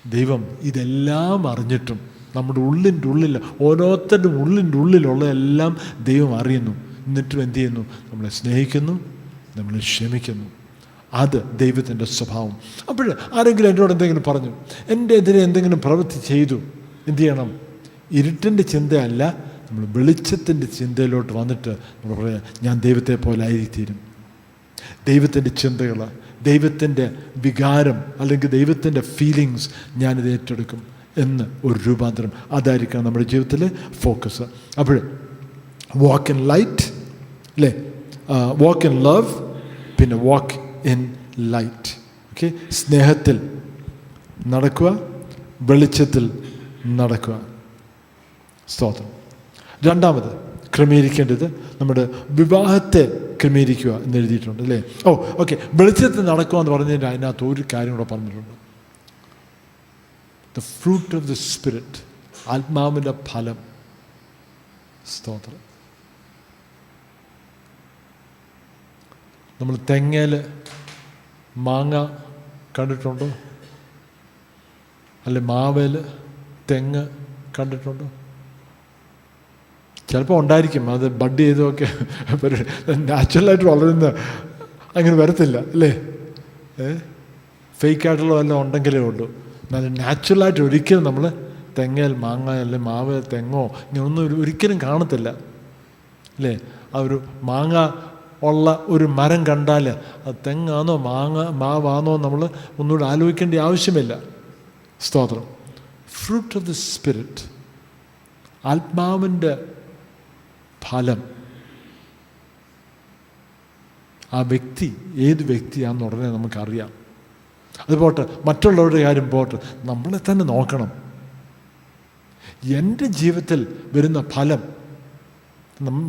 ദൈവം ഇതെല്ലാം അറിഞ്ഞിട്ടും നമ്മുടെ ഉള്ളിൻ്റെ ഉള്ളിൽ, ഓരോരുത്തരുടെ ഉള്ളിൻ്റെ ഉള്ളിലുള്ള എല്ലാം ദൈവം അറിയുന്നു. എന്നിട്ടും എന്ത് ചെയ്യുന്നു? നമ്മളെ സ്നേഹിക്കുന്നു, നമ്മളെ ക്ഷമിക്കുന്നു. അത് ദൈവത്തിൻ്റെ സ്വഭാവം. അപ്പോൾ ആരെങ്കിലും എന്നോട് എന്തെങ്കിലും പറഞ്ഞു, എൻ്റെ എതിരെ എന്തെങ്കിലും പ്രവൃത്തി ചെയ്തു, എന്തു ചെയ്യണം? ഇരുട്ടിൻ്റെ ചിന്തയല്ല, നമ്മൾ വെളിച്ചത്തിൻ്റെ ചിന്തയിലോട്ട് വന്നിട്ട് നമ്മൾ പറയാം, ഞാൻ ദൈവത്തെ പോലെ ആയിത്തീരും. ദൈവത്തിൻ്റെ ചിന്തകൾ, ദൈവത്തിൻ്റെ വികാരം അല്ലെങ്കിൽ ദൈവത്തിൻ്റെ ഫീലിങ്സ് ഞാനിത് ഏറ്റെടുക്കും എന്ന് ഒരു രൂപാന്തരം. അതായിരിക്കണം നമ്മുടെ ജീവിതത്തിലെ ഫോക്കസ്. അപ്പോൾ വാക്ക് ഇൻ ലൈറ്റ്, അല്ലേ, വാക്ക് ഇൻ ലവ്, പിന്നെ വാക്ക് ഇൻ ലൈറ്റ്. ഓക്കെ, സ്നേഹത്തിൽ നടക്കുക, വെളിച്ചത്തിൽ നടക്കുക. സ്തോത്രം. രണ്ടാമത് ക്രമീകരിക്കേണ്ടത് നമ്മുടെ വിവാഹത്തെ ക്രമീകരിക്കുക എന്ന് എഴുതിയിട്ടുണ്ട്, അല്ലേ. ഓക്കെ, വെളിച്ചത്തിൽ നടക്കുക എന്ന് പറഞ്ഞതിൻ്റെ അതിനകത്ത് ഒരു കാര്യം കൂടെ പറഞ്ഞിട്ടുണ്ട്. The fruit of the spirit, ആത്മാവിൻ്റെ ഫലം. സ്തോത്രം. നമ്മൾ തെങ്ങയിൽ മാങ്ങ കണ്ടിട്ടുണ്ടോ? അല്ലെ മാവേൽ തെങ്ങ് കണ്ടിട്ടുണ്ടോ? ചിലപ്പോൾ ഉണ്ടായിരിക്കും, അത് ബഡ് ചെയ്തൊക്കെ നാച്ചുറലായിട്ട് വളരുന്ന അങ്ങനെ വരത്തില്ല, അല്ലേ. ഫേക്കായിട്ടുള്ള വല്ലതും ഉണ്ടെങ്കിലേ ഉള്ളൂ. എന്നാലും നാച്ചുറലായിട്ട് ഒരിക്കലും നമ്മൾ തെങ്ങയിൽ മാങ്ങ അല്ലെ മാവ് തെങ്ങോ ഇങ്ങനൊന്നും ഒരിക്കലും കാണത്തില്ല, അല്ലേ. ആ ഒരു മാങ്ങ ഉള്ള ഒരു മരം കണ്ടാൽ അത് തെങ്ങാണോ മാവാണോ നമ്മൾ ഒന്നുകൂടെ ആലോചിക്കേണ്ട ആവശ്യമില്ല. സ്തോത്രം. ഫ്രൂട്ട് ഓഫ് ദി സ്പിരിറ്റ്, ആത്മാവിൻ്റെ ഫലം. ആ വ്യക്തി ഏത് വ്യക്തിയാണെന്ന് ഉടനെ നമുക്കറിയാം. അത് പോട്ടെ, മറ്റുള്ളവരുടെ കാര്യം പോട്ടെ, നമ്മളെ തന്നെ നോക്കണം. എൻ്റെ ജീവിതത്തിൽ വരുന്ന ഫലം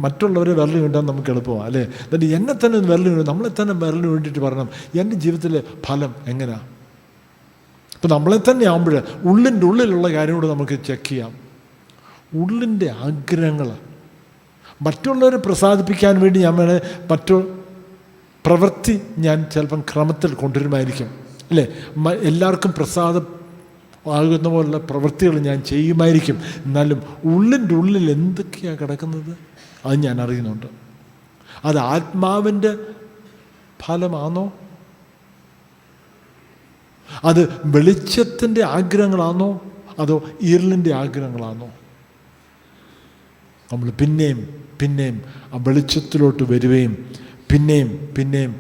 മറ്റുള്ളവരെ വിരൽ വീണ്ടാൻ നമുക്ക് എളുപ്പമാണ്, അല്ലേ. എന്നിട്ട് എന്നെ തന്നെ വിരൽ വീണ്ടും നമ്മളെ തന്നെ വിരൽ വീണ്ടിട്ട് പറയണം എൻ്റെ ജീവിതത്തിലെ ഫലം എങ്ങനെയാണ്. ഇപ്പം നമ്മളെ തന്നെ ആകുമ്പോൾ ഉള്ളിൻ്റെ ഉള്ളിലുള്ള കാര്യം കൂടെ നമുക്ക് ചെക്ക് ചെയ്യാം. ഉള്ളിൻ്റെ ആഗ്രഹങ്ങൾ മറ്റുള്ളവരെ പ്രസാദിപ്പിക്കാൻ വേണ്ടി ഞാൻ വേണേൽ പ്രവൃത്തി ഞാൻ ചിലപ്പം ക്രമത്തിൽ കൊണ്ടുവരുമായിരിക്കും, അല്ലേ. എല്ലാവർക്കും പ്രസാദം ആകുന്ന പോലുള്ള പ്രവൃത്തികൾ ഞാൻ ചെയ്യുമായിരിക്കും. എന്നാലും ഉള്ളിൻ്റെ ഉള്ളിൽ എന്തൊക്കെയാണ് കിടക്കുന്നത് അത് ഞാൻ അറിയുന്നുണ്ട്. അത് ആത്മാവിൻ്റെ ഫലമാണോ, അത് വെളിച്ചത്തിൻ്റെ ആഗ്രഹങ്ങളാണോ, അതോ ഇരുളിൻ്റെ ആഗ്രഹങ്ങളാണോ? നമ്മൾ പിന്നെയും പിന്നെയും ആ വെളിച്ചത്തിലോട്ട് വരികയും പിന്നെയും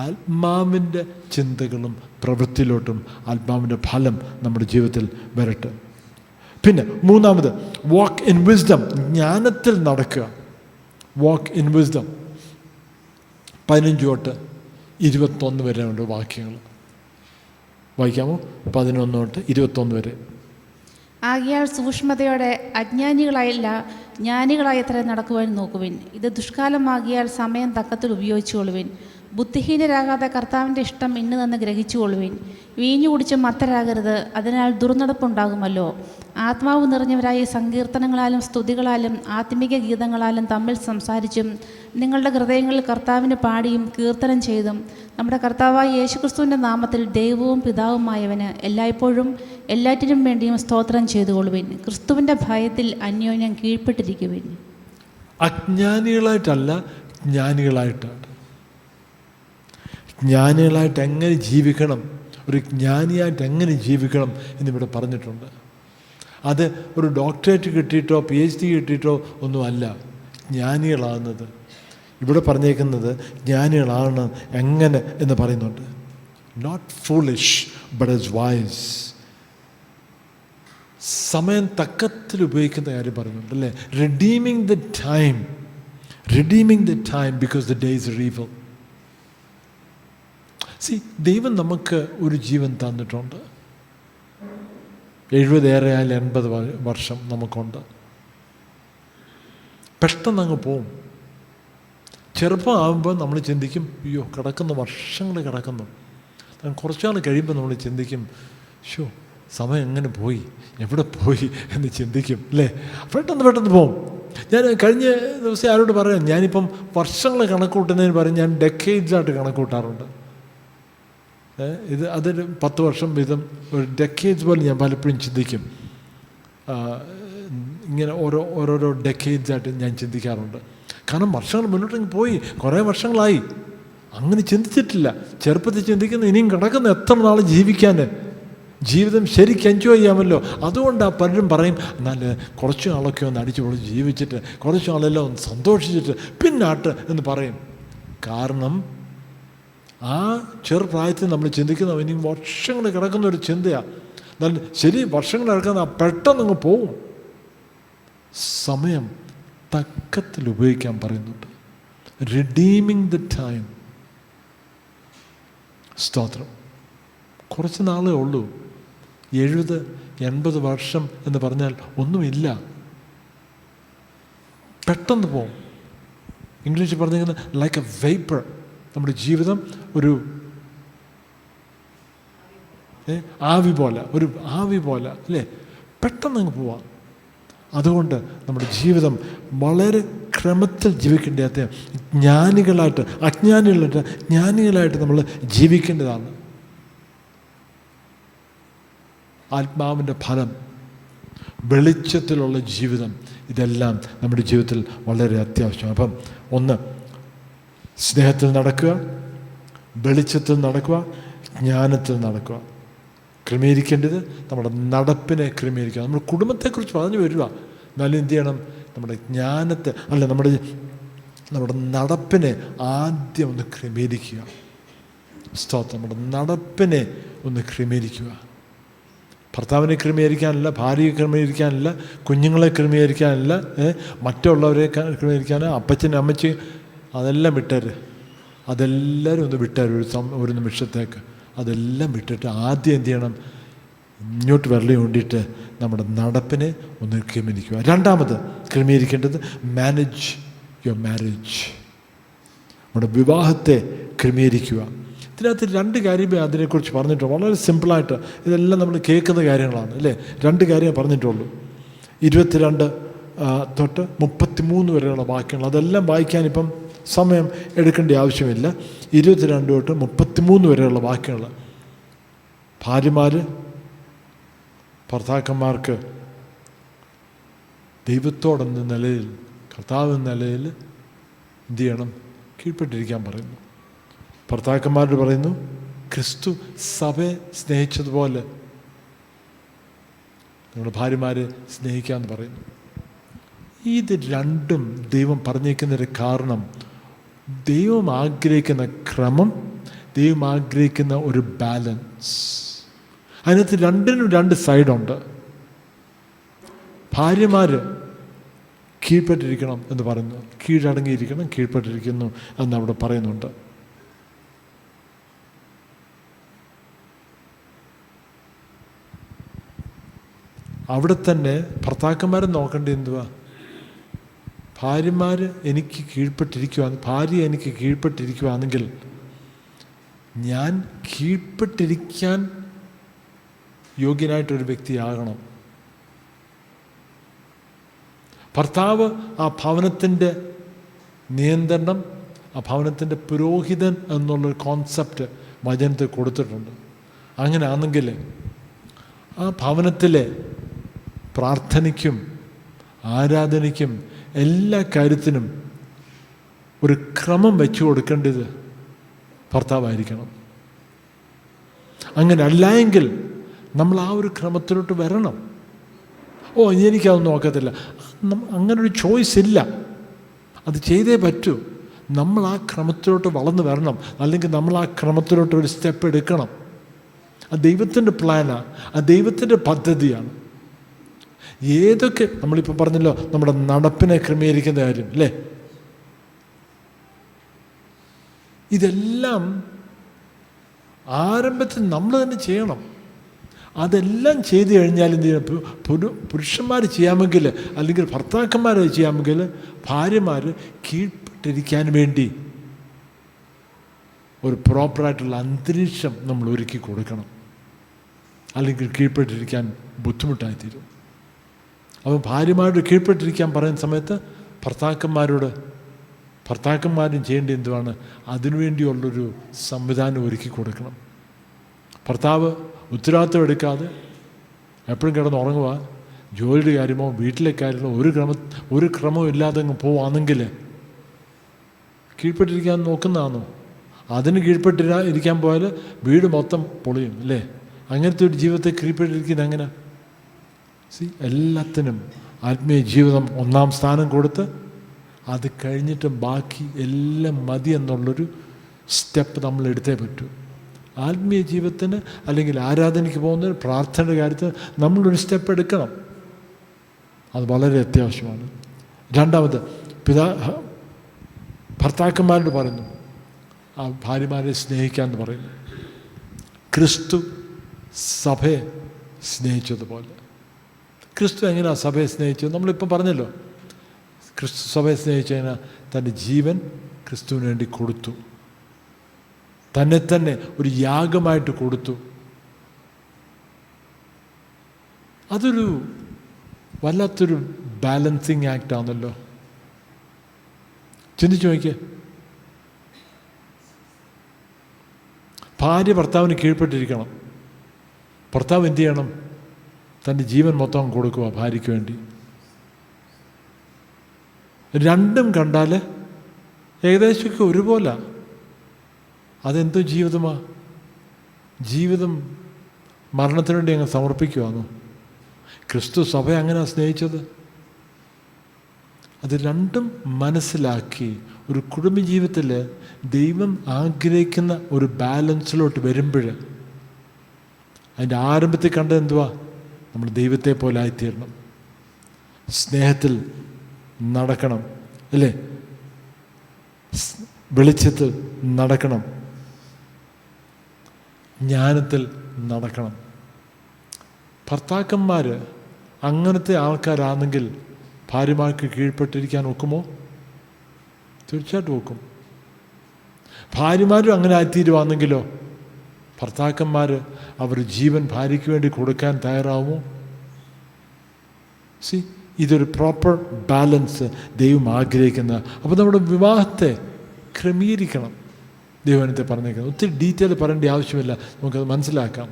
ആത്മാവിൻ്റെ ചിന്തകളും പ്രവൃത്തിയിലോട്ടും ആത്മാവിൻ്റെ ഫലം നമ്മുടെ ജീവിതത്തിൽ വരട്ടെ. പിന്നെ മൂന്നാമത് വാക്ക് ഇൻ വിസ്ഡം, ജ്ഞാനത്തിൽ നടക്കുക. വാക്ക് ഇൻ വിസ്ഡം 15 തൊട്ട് 21 വരെ ഉണ്ട് വാക്യങ്ങൾ. വായിക്കാമോ? 11 തൊട്ട് 21 വരെ. ആകയാൽ സൂക്ഷ്മതയോടെ അജ്ഞാനികളായില്ല ജ്ഞാനികളായത്ര നടക്കുവാൻ നോക്കുവിൻ. ഇത് ദുഷ്കാലമാകിയാൽ സമയം തക്കത്തിൽ ഉപയോഗിച്ചുകൊള്ളുവിൻ. ബുദ്ധിഹീനരാകാതെ കർത്താവിൻ്റെ ഇഷ്ടം ഇന്നതെന്ന് ഗ്രഹിച്ചുകൊള്ളുവിൻ. വീഞ്ഞു കുടിച്ച് മത്തരാകരുത്, അതിനാൽ ദുർനടപ്പുണ്ടാകുമല്ലോ. ആത്മാവ് നിറഞ്ഞവരായി സങ്കീർത്തനങ്ങളാലും സ്തുതികളാലും ആത്മീക ഗീതങ്ങളാലും തമ്മിൽ സംസാരിച്ചും നിങ്ങളുടെ ഹൃദയങ്ങളിൽ കർത്താവിന് പാടിയും കീർത്തനം ചെയ്തും നമ്മുടെ കർത്താവായ യേശുക്രിസ്തുവിൻ്റെ നാമത്തിൽ ദൈവവും പിതാവുമായവന് എല്ലായ്പ്പോഴും എല്ലാറ്റിനും വേണ്ടിയും സ്തോത്രം ചെയ്തുകൊള്ളുവിൻ. ക്രിസ്തുവിൻ്റെ ഭയത്തിൽ അന്യോന്യം കീഴ്പ്പെട്ടിരിക്കുവിൻ. അജ്ഞാനികളായിട്ടല്ല, ജ്ഞാനികളായിട്ടാണ്. ജ്ഞാനികളായിട്ട് എങ്ങനെ ജീവിക്കണം, ഒരു ജ്ഞാനിയായിട്ട് എങ്ങനെ ജീവിക്കണം എന്നിവിടെ പറഞ്ഞിട്ടുണ്ട്. അത് ഒരു ഡോക്ടറേറ്റ് കിട്ടിയിട്ടോ PhD കിട്ടിയിട്ടോ ഒന്നുമല്ല ജ്ഞാനികളാകുന്നത്. ഇവിടെ പറഞ്ഞേക്കുന്നത് ജ്ഞാനികളാണ് എങ്ങനെ എന്ന് പറയുന്നുണ്ട്. Not foolish but as wise. സമയം തക്കത്തിൽ ഉപയോഗിക്കുന്ന കാര്യം പറയുന്നുണ്ട്, അല്ലേ. Redeeming the time because the days are evil. ദൈവം നമുക്ക് ഒരു ജീവൻ തന്നിട്ടുണ്ട്. 70 ഏറെയായാലും 80 വർഷം നമുക്കുണ്ട്. പെട്ടെന്ന് അങ്ങ് പോവും. ചെറുപ്പമാകുമ്പോൾ നമ്മൾ ചിന്തിക്കും, അയ്യോ കിടക്കുന്ന വർഷങ്ങൾ കിടക്കുന്നു. കുറച്ചു നാൾ കഴിയുമ്പോൾ നമ്മൾ ചിന്തിക്കും, ഷോ സമയം എങ്ങനെ പോയി, എവിടെ പോയി എന്ന് ചിന്തിക്കും, അല്ലേ. പെട്ടെന്ന് പോവും. ഞാൻ കഴിഞ്ഞ ദിവസം ആരോട് പറയാം, ഞാനിപ്പം വർഷങ്ങൾ കണക്ക് കൂട്ടുന്നതിന് പറയും ഞാൻ ഡെക്കേഡ്സായിട്ട് കണക്ക് കൂട്ടാറുണ്ട്. അതൊരു 10 വർഷം വീതം ഒരു ഡെക്കേഡ്സ് പോലെ ഞാൻ പലപ്പോഴും ചിന്തിക്കും. ഇങ്ങനെ ഓരോരോ ഡെക്കേഡ്സായിട്ട് ഞാൻ ചിന്തിക്കാറുണ്ട്. കാരണം വർഷങ്ങൾ മുന്നോട്ടേക്ക് പോയി, കുറേ വർഷങ്ങളായി. അങ്ങനെ ചിന്തിച്ചിട്ടില്ല. ചെറുപ്പത്തിൽ ചിന്തിക്കുന്ന ഇനിയും കിടക്കുന്ന എത്ര നാൾ ജീവിക്കാൻ, ജീവിതം ശരിക്കും എൻജോയ് ചെയ്യാമല്ലോ. അതുകൊണ്ടാണ് പലരും പറയും, എന്നാൽ കുറച്ച് നാളൊക്കെ ഒന്ന് അടിച്ചു പൊളിച്ച് ജീവിച്ചിട്ട് കുറച്ച് നാളെല്ലാം ഒന്ന് സന്തോഷിച്ചിട്ട് പിന്നാട്ട് എന്ന് പറയും. കാരണം ആ ചെറുപ്രായത്തിൽ നമ്മൾ ചിന്തിക്കുന്ന ഇനി വർഷങ്ങൾ കിടക്കുന്ന ഒരു ചിന്തയാണ്. എന്നാൽ ശരി, വർഷങ്ങൾ കിടക്കുന്ന പെട്ടെന്ന് പോവും. സമയം തക്കത്തിൽ ഉപയോഗിക്കാൻ പറയുന്നുണ്ട്. Redeeming the time. സ്തോത്രം. കുറച്ച് നാളേ ഉള്ളൂ. 70-80 വർഷം എന്ന് പറഞ്ഞാൽ ഒന്നുമില്ല, പെട്ടെന്ന് പോകും. ഇംഗ്ലീഷിൽ പറഞ്ഞിരിക്കുന്നത് ലൈക്ക് എ വേപ്പർ. നമ്മുടെ ജീവിതം ഒരു ആവി പോലെ, ഒരു ആവി പോലെ അല്ലേ, പെട്ടെന്ന് അങ്ങ് പോവാം. അതുകൊണ്ട് നമ്മുടെ ജീവിതം വളരെ ക്രമത്തിൽ ജീവിക്കേണ്ടത്. ജ്ഞാനികളായിട്ട് അജ്ഞാനികളായിട്ട് ജ്ഞാനികളായിട്ട് നമ്മൾ ജീവിക്കേണ്ടതാണ്. ആത്മാവിൻ്റെ ഫലം, വെളിച്ചത്തിലുള്ള ജീവിതം, ഇതെല്ലാം നമ്മുടെ ജീവിതത്തിൽ വളരെ അത്യാവശ്യമാണ്. അപ്പം ഒന്ന്, സ്നേഹത്തിൽ നടക്കുക, വെളിച്ചത്തിൽ നടക്കുക, ജ്ഞാനത്തിൽ നടക്കുക. ക്രമീകരിക്കേണ്ടത് നമ്മുടെ നടപ്പിനെ ക്രമീകരിക്കുക. നമ്മുടെ കുടുംബത്തെക്കുറിച്ച് പറഞ്ഞു വരിക. എന്നാലും എന്ത് ചെയ്യണം? നമ്മുടെ ജ്ഞാനത്തെ അല്ല, നമ്മുടെ നടപ്പിനെ ആദ്യം ഒന്ന് ക്രമീകരിക്കുക. സ്തോത്രം. നമ്മുടെ നടപ്പിനെ ഒന്ന് ക്രമീകരിക്കുക. ഭർത്താവിനെ ക്രമീകരിക്കാനല്ല, ഭാര്യയെ ക്രമീകരിക്കാനല്ല, കുഞ്ഞുങ്ങളെ ക്രമീകരിക്കാനല്ല, മറ്റുള്ളവരെ ക്രമീകരിക്കാനല്ല, അപ്പച്ചനെ അമ്മച്ചി അതെല്ലാം വിട്ടേര്. അതെല്ലാവരും ഒന്ന് വിട്ടേര് ഒരു നിമിഷത്തേക്ക്. അതെല്ലാം വിട്ടിട്ട് ആദ്യം എന്ത് ചെയ്യണം? ഇങ്ങോട്ട് വിരളി കൊണ്ടിട്ട് നമ്മുടെ നടപ്പിനെ ഒന്ന് ക്രമീകരിക്കുക. രണ്ടാമത് ക്രമീകരിക്കേണ്ടത് മാനേജ് യുവർ മാരേജ്. നമ്മുടെ വിവാഹത്തെ ക്രമീകരിക്കുക. ഇതിനകത്ത് 2 കാര്യമേ അതിനെക്കുറിച്ച് പറഞ്ഞിട്ടുള്ളൂ. വളരെ സിമ്പിളായിട്ട് ഇതെല്ലാം നമ്മൾ കേൾക്കുന്ന കാര്യങ്ങളാണ് അല്ലേ. 2 കാര്യമേ പറഞ്ഞിട്ടുള്ളൂ. 22 തൊട്ട് 33 വരെയുള്ള വാക്യങ്ങൾ, അതെല്ലാം വായിക്കാനിപ്പം സമയം എടുക്കേണ്ട ആവശ്യമില്ല. 22 തൊട്ട് 33 വരെയുള്ള വാക്യങ്ങൾ. ഭാര്യമാർ ഭർത്താക്കന്മാർക്ക് ദൈവത്തോടെന്ന നിലയിൽ, കർത്താവ് എന്ന നിലയിൽ എന്ത് ചെയ്യണം? കീഴ്പ്പെട്ടിരിക്കാൻ പറയുന്നു. ഭർത്താക്കന്മാരോട് പറയുന്നു, ക്രിസ്തു സഭയെ സ്നേഹിച്ചതുപോലെ നമ്മുടെ ഭാര്യമാരെ സ്നേഹിക്കാമെന്ന് പറയുന്നു. ഇത് രണ്ടും ദൈവം പറഞ്ഞേക്കുന്നതിൻ്റെ കാരണം, ദൈവം ആഗ്രഹിക്കുന്ന ക്രമം, ദൈവം ആഗ്രഹിക്കുന്ന ഒരു ബാലൻസ്. അതിനകത്ത് രണ്ടിനും 2 സൈഡുണ്ട്. ഭാര്യമാർ കീഴ്പ്പെട്ടിരിക്കണം എന്ന് പറയുന്നു, കീഴടങ്ങിയിരിക്കണം, കീഴ്പ്പെട്ടിരിക്കുന്നു എന്ന് അവിടെ പറയുന്നുണ്ട്. അവിടെ തന്നെ ഭർത്താക്കന്മാരെ നോക്കേണ്ടത് എന്തുവാ? ഭാര്യമാർ എനിക്ക് കീഴ്പ്പെട്ടിരിക്കുവാണ്, ഭാര്യ എനിക്ക് കീഴ്പ്പെട്ടിരിക്കുവാണെങ്കിൽ ഞാൻ കീഴ്പ്പെട്ടിരിക്കാൻ യോഗ്യനായിട്ടൊരു വ്യക്തിയാകണം. ഭർത്താവ് ആ ഭവനത്തിൻ്റെ നിയന്ത്രണം, ആ ഭവനത്തിൻ്റെ പുരോഹിതൻ എന്നുള്ളൊരു കോൺസെപ്റ്റ് വചനത്തിൽ കൊടുത്തിട്ടുണ്ട്. അങ്ങനെ ആണെങ്കിൽ ആ ഭവനത്തിലെ പ്രാർത്ഥനയ്ക്കും ആരാധനയ്ക്കും എല്ലാ കാര്യത്തിനും ഒരു ക്രമം വെച്ചു കൊടുക്കേണ്ടത് ഭർത്താവായിരിക്കണം. അങ്ങനെ അല്ലായെങ്കിൽ നമ്മൾ ആ ഒരു ക്രമത്തിലോട്ട് വരണം. എനിക്കതൊന്നും നോക്കത്തില്ല, അങ്ങനൊരു ചോയ്സ് ഇല്ല, അത് ചെയ്തേ പറ്റൂ. നമ്മൾ ആ ക്രമത്തിലോട്ട് വളർന്നു വരണം, അല്ലെങ്കിൽ നമ്മൾ ആ ക്രമത്തിലോട്ട് ഒരു സ്റ്റെപ്പ് എടുക്കണം. അത് ദൈവത്തിൻ്റെ പ്ലാനാണ്, അത് ദൈവത്തിൻ്റെ പദ്ധതിയാണ്. ഏതൊക്കെ നമ്മളിപ്പോൾ പറഞ്ഞല്ലോ, നമ്മുടെ നടപ്പിനെ ക്രമീകരിക്കുന്ന കാര്യം അല്ലേ, ഇതെല്ലാം ആരംഭത്തിൽ നമ്മൾ തന്നെ ചെയ്യണം. അതെല്ലാം ചെയ്തു കഴിഞ്ഞാൽ എന്ത് ചെയ്യണം? പുരുഷന്മാർ ചെയ്യാമെങ്കിൽ, അല്ലെങ്കിൽ ഭർത്താക്കന്മാർ ചെയ്യാമെങ്കിൽ, ഭാര്യമാർ കീഴ്പ്പെട്ടിരിക്കാൻ വേണ്ടി ഒരു പ്രോപ്പറായിട്ടുള്ള അന്തരീക്ഷം നമ്മൾ ഒരുക്കി കൊടുക്കണം. അല്ലെങ്കിൽ കീഴ്പ്പെട്ടിരിക്കാൻ ബുദ്ധിമുട്ടായിത്തീരും. അപ്പോൾ ഭാര്യമാരോട് കീഴ്പ്പെട്ടിരിക്കാൻ പറയുന്ന സമയത്ത് ഭർത്താക്കന്മാരും ചെയ്യേണ്ടത് എന്തുവാണ്? അതിനുവേണ്ടിയുള്ളൊരു സംവിധാനം ഒരുക്കി കൊടുക്കണം. ഭർത്താവ് ഉത്തരവാദിത്വം എടുക്കാതെ എപ്പോഴും കിടന്ന് ഉറങ്ങുക, ജോലിയുടെ കാര്യമോ വീട്ടിലെ കാര്യമോ ഒരു ക്രമവും ഇല്ലാതെ അങ്ങ് പോവാണെങ്കിൽ കീഴ്പ്പെട്ടിരിക്കാൻ നോക്കുന്നതാണോ? അതിന് കീഴ്പ്പെട്ടിരിക്കാൻ പോയാൽ വീട് മൊത്തം പൊളിയും അല്ലേ. അങ്ങനത്തെ ഒരു ജീവിതത്തെ കീഴ്പ്പെട്ടിരിക്കുന്നത് എങ്ങനെ? എല്ലാത്തിനും ആത്മീയ ജീവിതം ഒന്നാം സ്ഥാനം കൊടുത്ത് അത് കഴിഞ്ഞിട്ട് ബാക്കി എല്ലാം മതി എന്നുള്ളൊരു സ്റ്റെപ്പ് നമ്മൾ എടുത്തേ പറ്റൂ. ആത്മീയ ജീവിതത്തിന് അല്ലെങ്കിൽ ആരാധനയ്ക്ക് പോകുന്നതിന്, പ്രാർത്ഥനയുടെ കാര്യത്തിൽ നമ്മളൊരു സ്റ്റെപ്പ് എടുക്കണം. അത് വളരെ അത്യാവശ്യമാണ്. രണ്ടാമത്, ഭർത്താക്കന്മാരോട് പറയുന്നു ആ ഭാര്യമാരെ സ്നേഹിക്കാമെന്ന് പറയുന്നു. ക്രിസ്തു സഭയെ സ്നേഹിച്ചതുപോലെ. ക്രിസ്തു എങ്ങനെയാണ് സഭയെ സ്നേഹിച്ചത്? നമ്മളിപ്പം പറഞ്ഞല്ലോ, ക്രിസ്തു സഭയെ സ്നേഹിച്ചതിനാൽ തൻ്റെ ജീവൻ ക്രിസ്തുവിന് വേണ്ടി കൊടുത്തു, തന്നെ തന്നെ ഒരു യാഗമായിട്ട് കൊടുത്തു. അതൊരു വല്ലാത്തൊരു ബാലൻസിങ് ആക്ട് ആണല്ലോ. ചിന്തിച്ചു നോക്കിയേ, ഭാര്യ ഭർത്താവിന് കീഴ്പ്പെട്ടിരിക്കണം. ഭർത്താവ് എന്ത് ചെയ്യണം? തൻ്റെ ജീവൻ മൊത്തം കൊടുക്കുക ഭാര്യയ്ക്ക് വേണ്ടി. രണ്ടും കണ്ടാൽ ഏകദേശമൊക്കെ ഒരുപോലെ. അതെന്തോ ജീവിതമാ? ജീവിതം മരണത്തിന് വേണ്ടി അങ്ങ് സമർപ്പിക്കുവാന്നോ? ക്രിസ്തു സഭയെ അങ്ങനെ സ്നേഹിച്ചത്. അത് രണ്ടും മനസ്സിലാക്കി ഒരു കുടുംബജീവിതത്തിൽ ദൈവം ആഗ്രഹിക്കുന്ന ഒരു ബാലൻസിലോട്ട് വരുമ്പോൾ അതിൻ്റെ ആരംഭത്തിൽ കണ്ടത് എന്തുവാ? നമ്മൾ ദൈവത്തെ പോലെ ആയിത്തീരണം, സ്നേഹത്തിൽ നടക്കണം, അല്ലേ? വെളിച്ചത്തിൽ നടക്കണം, ജ്ഞാനത്തിൽ നടക്കണം. ഭർത്താക്കന്മാർ അങ്ങനത്തെ ആൾക്കാരാണെങ്കിൽ ഭാര്യമാർക്ക് കീഴ്പ്പെട്ടിരിക്കാൻ ഒക്കുമോ? തീർച്ചയായിട്ടും ഒക്കും. ഭാര്യമാരും അങ്ങനെ ആയിത്തീരുവാണെങ്കിലോ ഭർത്താക്കന്മാർ അവർ ജീവൻ ഭാര്യയ്ക്ക് വേണ്ടി കൊടുക്കാൻ തയ്യാറാവുമോ? ഇതൊരു പ്രോപ്പർ ബാലൻസ് ദൈവം ആഗ്രഹിക്കുന്ന. അപ്പോൾ നമ്മുടെ വിവാഹത്തെ ക്രമീകരിക്കണം. ദൈവത്തെ പറഞ്ഞേക്കുന്നത് ഒത്തിരി ഡീറ്റെയിൽ പറയേണ്ട ആവശ്യമില്ല, നമുക്കത് മനസ്സിലാക്കാം.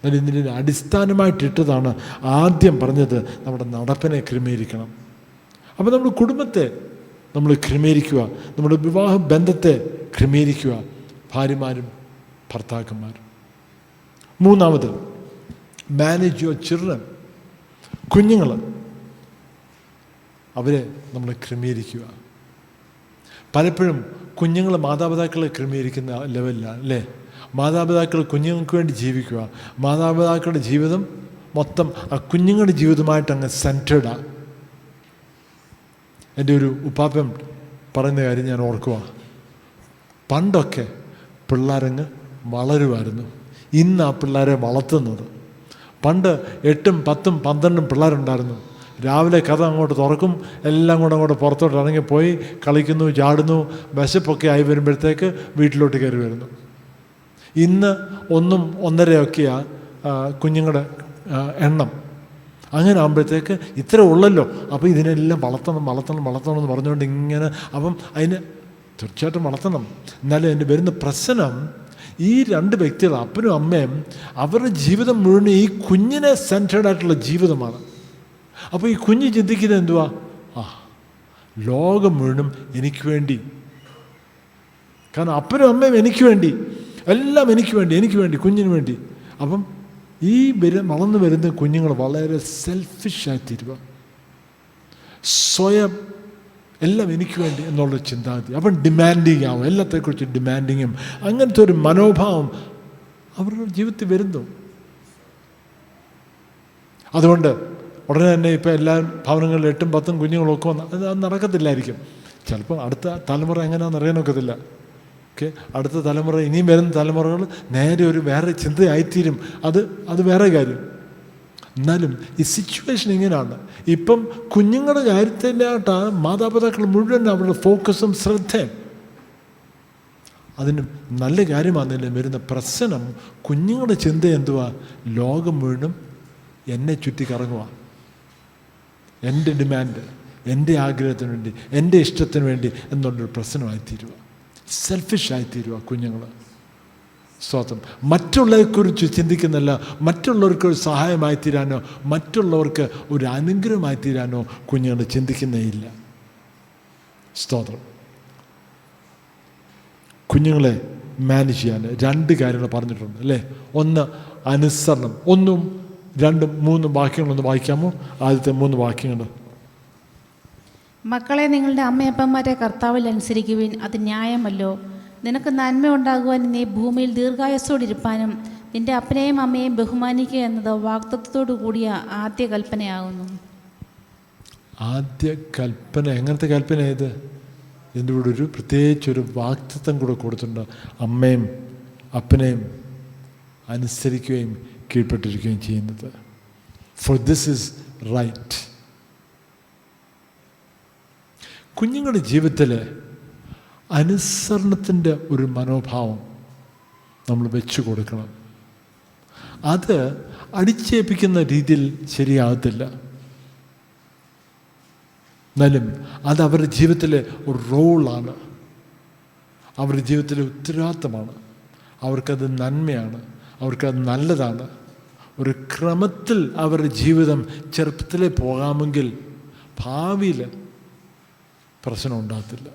എന്നാൽ ഇതിൻ്റെ അടിസ്ഥാനമായിട്ടിട്ടതാണ് ആദ്യം പറഞ്ഞത്, നമ്മുടെ നടപ്പിനെ ക്രമീകരിക്കണം. അപ്പോൾ നമ്മുടെ കുടുംബത്തെ നമ്മൾ ക്രമീകരിക്കുക, നമ്മുടെ വിവാഹ ബന്ധത്തെ ക്രമീകരിക്കുക, ഭാര്യമാരും ഭർത്താക്കന്മാരും. മൂന്നാമത്, മാനേജ് യുവർ ചിൽഡ്രൻ. കുഞ്ഞുങ്ങൾ, അവരെ നമ്മൾ ക്രമീകരിക്കുക. പലപ്പോഴും കുഞ്ഞുങ്ങൾ മാതാപിതാക്കളെ ക്രമീകരിക്കുന്ന ലെവലിലാണ്, അല്ലേ? മാതാപിതാക്കൾ കുഞ്ഞുങ്ങൾക്ക് വേണ്ടി ജീവിക്കുക, മാതാപിതാക്കളുടെ ജീവിതം മൊത്തം ആ കുഞ്ഞുങ്ങളുടെ ജീവിതമായിട്ട് അങ്ങ് സെൻറ്റേഡാണ്. എൻ്റെ ഒരു ഉപ്പാപ്പൻ പറയുന്ന കാര്യം ഞാൻ ഓർക്കുക. പണ്ടൊക്കെ പിള്ളേരങ്ങ് വളരുമായിരുന്നു, ഇന്ന് ആ പിള്ളേരെ വളർത്തുന്നത്. പണ്ട് 8, 10, 12 പിള്ളേരുണ്ടായിരുന്നു. രാവിലെ കഥ അങ്ങോട്ട് തുറക്കും, എല്ലാം കൂടെ അങ്ങോട്ട് പുറത്തോട്ട് ഇറങ്ങിപ്പോയി കളിക്കുന്നു, ചാടുന്നു. വിശപ്പൊക്കെ ആയി വരുമ്പോഴത്തേക്ക് വീട്ടിലോട്ട് കയറി വരുന്നു. ഇന്ന് 1, 1.5 കുഞ്ഞുങ്ങളുടെ എണ്ണം. അങ്ങനെ ആകുമ്പോഴത്തേക്ക് ഇത്ര ഉള്ളല്ലോ, അപ്പോൾ ഇതിനെല്ലാം വളർത്തണം എന്ന് പറഞ്ഞുകൊണ്ട് ഇങ്ങനെ. അപ്പം അതിന് തീർച്ചയായിട്ടും വളർത്തണം. എന്നാലും അതിൻ്റെ വരുന്ന പ്രശ്നം, ഈ 2 വ്യക്തികൾ, അപ്പനും അമ്മയും, അവരുടെ ജീവിതം മുഴുവൻ ഈ കുഞ്ഞിനെ സെൻറ്റേഡായിട്ടുള്ള ജീവിതമാണ്. അപ്പോൾ ഈ കുഞ്ഞ് ചിന്തിക്കുന്നത് എന്തുവാ? ലോകം മുഴുവനും എനിക്ക് വേണ്ടി. കാരണം അപ്പനും അമ്മയും എനിക്ക് വേണ്ടി, എല്ലാം എനിക്ക് വേണ്ടി, കുഞ്ഞിന് വേണ്ടി. അപ്പം ഈ വളർന്നു വരുന്ന കുഞ്ഞുങ്ങൾ വളരെ സെൽഫിഷായി തീരുക, സ്വയം എല്ലാം എനിക്ക് വേണ്ടി എന്നുള്ള ചിന്താഗതി. അപ്പം ഡിമാൻഡിങ് ആവും, എല്ലാത്തെക്കുറിച്ച് ഡിമാൻഡിങ്ങും അങ്ങനത്തെ ഒരു മനോഭാവം അവരുടെ ജീവിതത്തിൽ വരുന്നു. അതുകൊണ്ട് ഉടനെ തന്നെ ഇപ്പോൾ എല്ലാ ഭവനങ്ങളിലും 8, 10 കുഞ്ഞുങ്ങളൊക്കെ അത് നടക്കത്തില്ലായിരിക്കും. ചിലപ്പോൾ അടുത്ത തലമുറ എങ്ങനെയാണെന്ന് അറിയാനൊക്കത്തില്ല. ഓക്കെ, അടുത്ത തലമുറ, ഇനിയും വരുന്ന തലമുറകൾ നേരെ ഒരു വേറെ ചിന്തയായിത്തീരും. അത് വേറെ കാര്യം. എന്നാലും ഈ സിറ്റുവേഷൻ ഇങ്ങനെയാണ്. ഇപ്പം കുഞ്ഞുങ്ങളുടെ കാര്യത്തിലായിട്ടാണ് മാതാപിതാക്കൾ മുഴുവൻ അവരുടെ ഫോക്കസും ശ്രദ്ധയും. അതിന് നല്ല കാര്യമാണെന്നില്ല. വരുന്ന പ്രശ്നം, കുഞ്ഞുങ്ങളുടെ ചിന്ത എന്തുവാ? ലോകം മുഴുവനും എന്നെ ചുറ്റി കറങ്ങുക, എൻ്റെ ഡിമാൻഡ്, എൻ്റെ ആഗ്രഹത്തിന് വേണ്ടി, എൻ്റെ ഇഷ്ടത്തിന് വേണ്ടി എന്നുള്ളൊരു പ്രശ്നമായിത്തീരുക, സെൽഫിഷായിത്തീരുക കുഞ്ഞുങ്ങൾ. സ്വന്തം മറ്റുള്ളവരെക്കുറിച്ച് ചിന്തിക്കുന്നില്ല. മറ്റുള്ളവർക്ക് ഒരു സഹായമായി തീരാനോ മറ്റുള്ളവർക്ക് ഒരു അനുഗ്രഹമായി തീരാനോ കുഞ്ഞുങ്ങൾ ചിന്തിക്കുന്നേ ഇല്ല. സ്തോത്രം. കുഞ്ഞുങ്ങളെ മാനേജ് ചെയ്യാൻ 2 കാര്യങ്ങൾ പറഞ്ഞിട്ടുണ്ട്, അല്ലേ? ഒന്ന്, അനുസരണം. 1, 2, 3 വാക്യങ്ങളൊന്ന് വായിക്കാമോ? ആദ്യത്തെ 3 വാക്യങ്ങൾ. മക്കളെ, നിങ്ങളുടെ അമ്മയപ്പന്മാരെ കർത്താവിൽ അനുസരിക്കുവിൻ, അത് ന്യായമല്ലോ. നിനക്ക് നന്മ ഉണ്ടാകുവാൻ നീ ഭൂമിയിൽ ദീർഘായുസ്സോടിരിപ്പാനും നിന്റെ അപ്പനെയും അമ്മയെയും ബഹുമാനിക്കുക എന്നത് വാഗ്ദത്തത്തോടു കൂടിയ ആദ്യ കൽപ്പനയാകുന്നു. ആദ്യ കൽപ്പന എങ്ങനത്തെ കൽപ്പന ഇത്? ഇതിൻ്റെ കൂടെ ഒരു പ്രത്യേകിച്ചൊരു വാഗ്ദത്തം കൂടെ കൊടുത്തിട്ടുണ്ട്. അമ്മയും അപ്പനെയും അനുസരിക്കുകയും കീഴ്പ്പെട്ടിരിക്കുകയും ചെയ്യുന്നത്. For this is right. കുഞ്ഞുങ്ങളുടെ ജീവിതത്തിൽ അനുസരണത്തിൻ്റെ ഒരു മനോഭാവം നമ്മൾ വെച്ചു കൊടുക്കണം. അത് അടിച്ചേൽപ്പിക്കുന്ന രീതിയിൽ ശരിയാകത്തില്ല. എന്നാലും അത് അവരുടെ ജീവിതത്തിലെ ഒരു റോളാണ്, അവരുടെ ജീവിതത്തിലെ ഉത്തരവാദിത്തമാണ്. അവർക്കത് നന്മയാണ്, അവർക്കത് നല്ലതാണ്. ഒരു ക്രമത്തിൽ അവരുടെ ജീവിതം ചെറുപ്പത്തിലേ പോകാമെങ്കിൽ ഭാവിയിൽ പ്രശ്നം ഉണ്ടാകത്തില്ല.